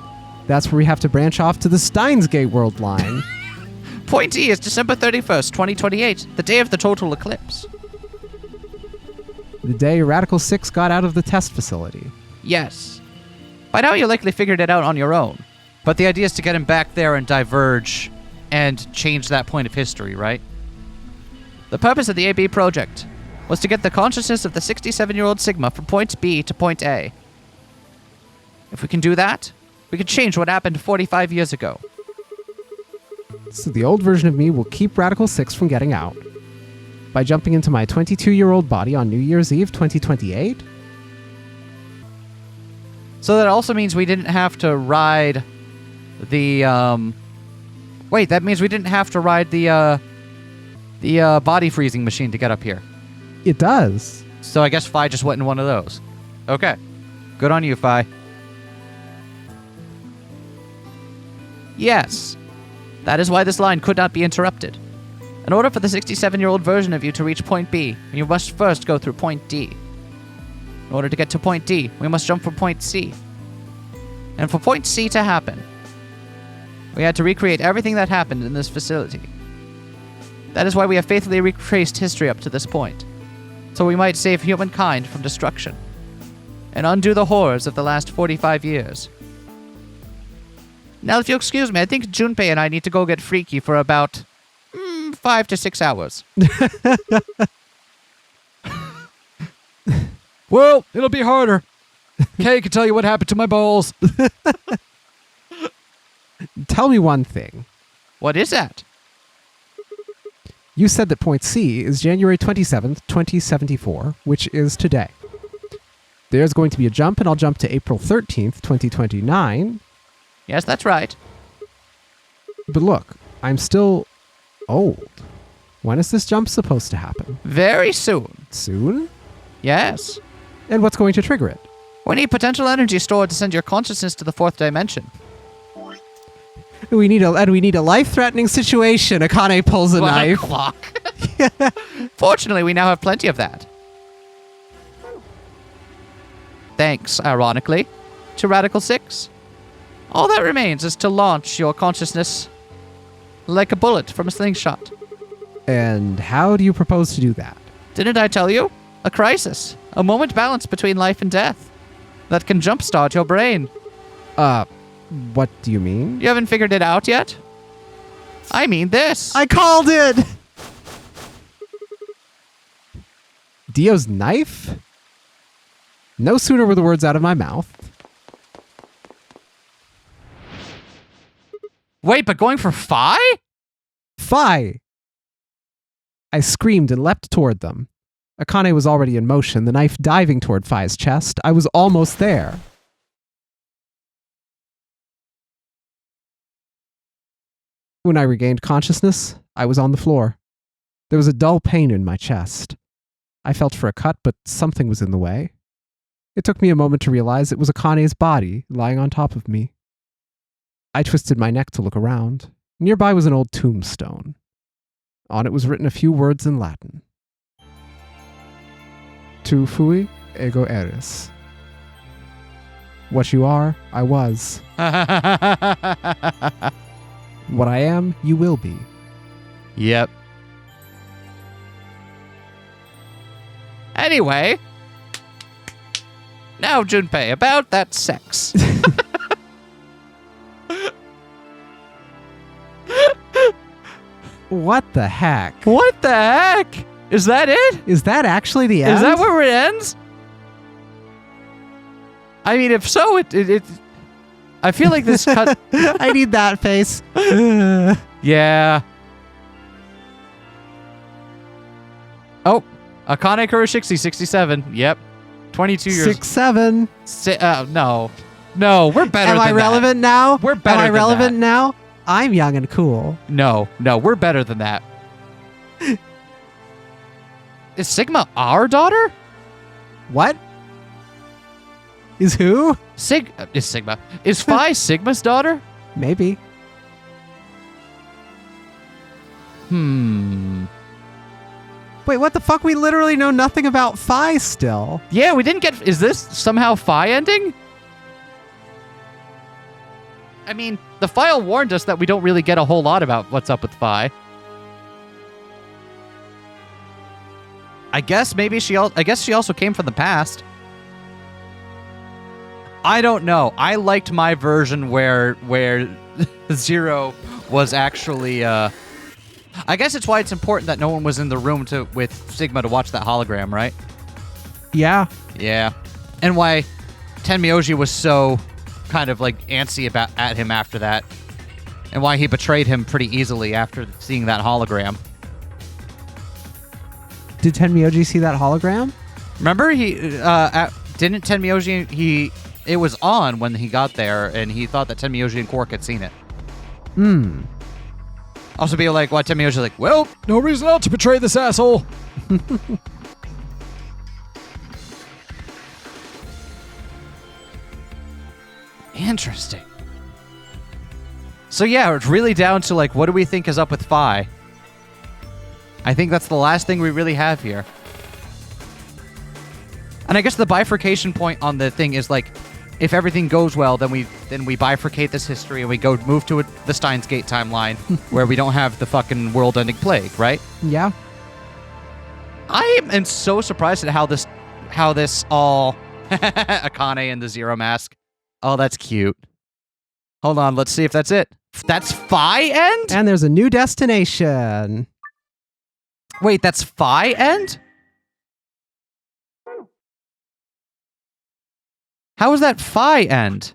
That's where we have to branch off to the Steins Gate World line. Point E is December 31st, 2028, the day of the total eclipse. The day Radical 6 got out of the test facility. Yes. By now you likely figured it out on your own. But the idea is to get him back there and diverge and change that point of history, right? The purpose of the AB project was to get the consciousness of the 67-year-old Sigma from point B to point A. If we can do that, we can change what happened 45 years ago. So the old version of me will keep Radical 6 from getting out. By jumping into my 22-year-old body on New Year's Eve 2028? So that also means we didn't have to ride the, Wait, that means we didn't have to ride the body freezing machine to get up here. It does. So I guess Phi just went in one of those. Okay. Good on you, Phi. Yes. That is why this line could not be interrupted. In order for the 67-year-old version of you to reach point B, you must first go through point D. In order to get to point D, we must jump from point C. And for point C to happen, we had to recreate everything that happened in this facility. That is why we have faithfully retraced history up to this point, so we might save humankind from destruction, and undo the horrors of the last 45 years. Now, if you'll excuse me, I think Junpei and I need to go get freaky for about 5 to 6 hours. Well, it'll be harder. Kay can tell you what happened to my balls. Tell me one thing. What is that? You said that point C is January 27th, 2074, which is today. There's going to be a jump, and I'll jump to April 13th, 2029. Yes, that's right. But look, I'm still old. When is this jump supposed to happen? Very soon. Soon? Yes. And what's going to trigger it? We need potential energy stored to send your consciousness to the 4th dimension. We need a life-threatening situation. Akane pulls a What knife. clock. Fortunately, we now have plenty of that. Thanks, ironically, to Radical 6. All that remains is to launch your consciousness like a bullet from a slingshot. And how do you propose to do that? Didn't I tell you? A crisis. A moment balanced between life and death. That can jumpstart your brain. What do you mean? You haven't figured it out yet? I mean this. I called it! Dio's knife? No sooner were the words out of my mouth. Wait, but going for Phi? Phi! I screamed and leapt toward them. Akane was already in motion, the knife diving toward Phi's chest. I was almost there. When I regained consciousness, I was on the floor. There was a dull pain in my chest. I felt for a cut, but something was in the way. It took me a moment to realize it was Akane's body lying on top of me. I twisted my neck to look around. Nearby was an old tombstone. On it was written a few words in Latin. Tu fui, ego eris. What you are, I was. What I am, you will be. Yep. Anyway, now Junpei, about that sex. What the heck? What the heck? Is that it? Is that actually the end? Is that where it ends? I mean, if so, it I feel like this cut. I need that face. Yeah. Oh, Akane Kuroshiki, 67. Yep. 22 years. 6'7". No. No, we're better Am than I relevant that. now? We're better Am I than relevant that. now? I'm young and cool. No, we're better than that. Is Sigma our daughter? What? Is who? Is Sigma. Is Phi Sigma's daughter? Maybe. Wait, what the fuck? We literally know nothing about Phi still. Yeah, we didn't get... Is this somehow Phi ending? I mean, the file warned us that we don't really get a whole lot about what's up with Phi. I guess maybe she also came from the past. I don't know. I liked my version where Zero was actually I guess it's why it's important that no one was in the room with Sigma to watch that hologram, right? Yeah. Yeah. And why Tenmyoji was so kind of like antsy at him after that. And why he betrayed him pretty easily after seeing that hologram. Did Tenmyoji see that hologram? Remember didn't Tenmyoji it was on when he got there and he thought that Tenmyoji and Quark had seen it. Also be like, what Tenmyoji's like, well, No reason not to betray this asshole. interesting. So yeah, it's really down to like, what do we think is up with Phi? I think that's the last thing we really have here. And I guess the bifurcation point on the thing is like, if everything goes well, then we bifurcate this history and we move to the Steins Gate timeline where we don't have the fucking world-ending plague, right? Yeah. I am so surprised at how this all Akane and the Zero Mask. Oh, that's cute. Hold on, let's see if that's it. That's Phi End? And there's a new destination. Wait, that's Phi End? How is that Phi End?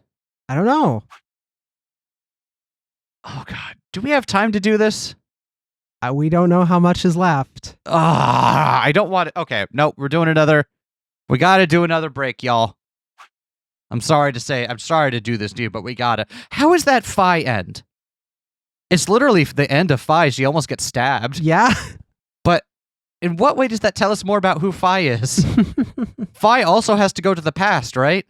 I don't know. Oh god, do we have time to do this? We don't know how much is left. I don't want it. Okay, no, we're doing another. We gotta do another break, y'all. I'm sorry to do this to you, but we gotta. How is that Phi End? It's literally the end of Phi. She almost gets stabbed. Yeah. But in what way does that tell us more about who Phi is? Phi also has to go to the past, right?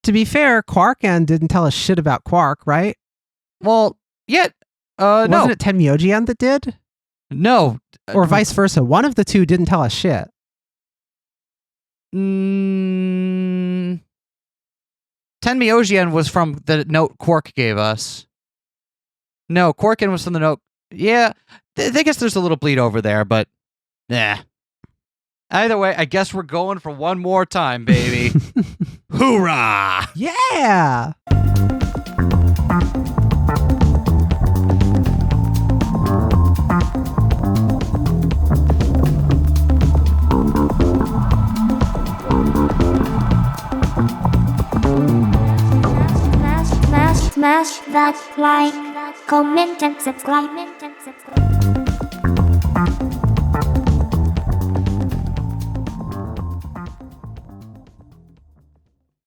To be fair, Quark End didn't tell us shit about Quark, right? Well, yeah. No. Wasn't it Tenmyoji End that did? No. Or vice versa. One of the two didn't tell us shit. Tenmyoji was from the note Quark gave us. No, Quark was from the note. Yeah, I guess there's a little bleed over there, but nah. Either way, I guess we're going for one more time, baby. Hoorah! Yeah! smash that like, comment and subscribe.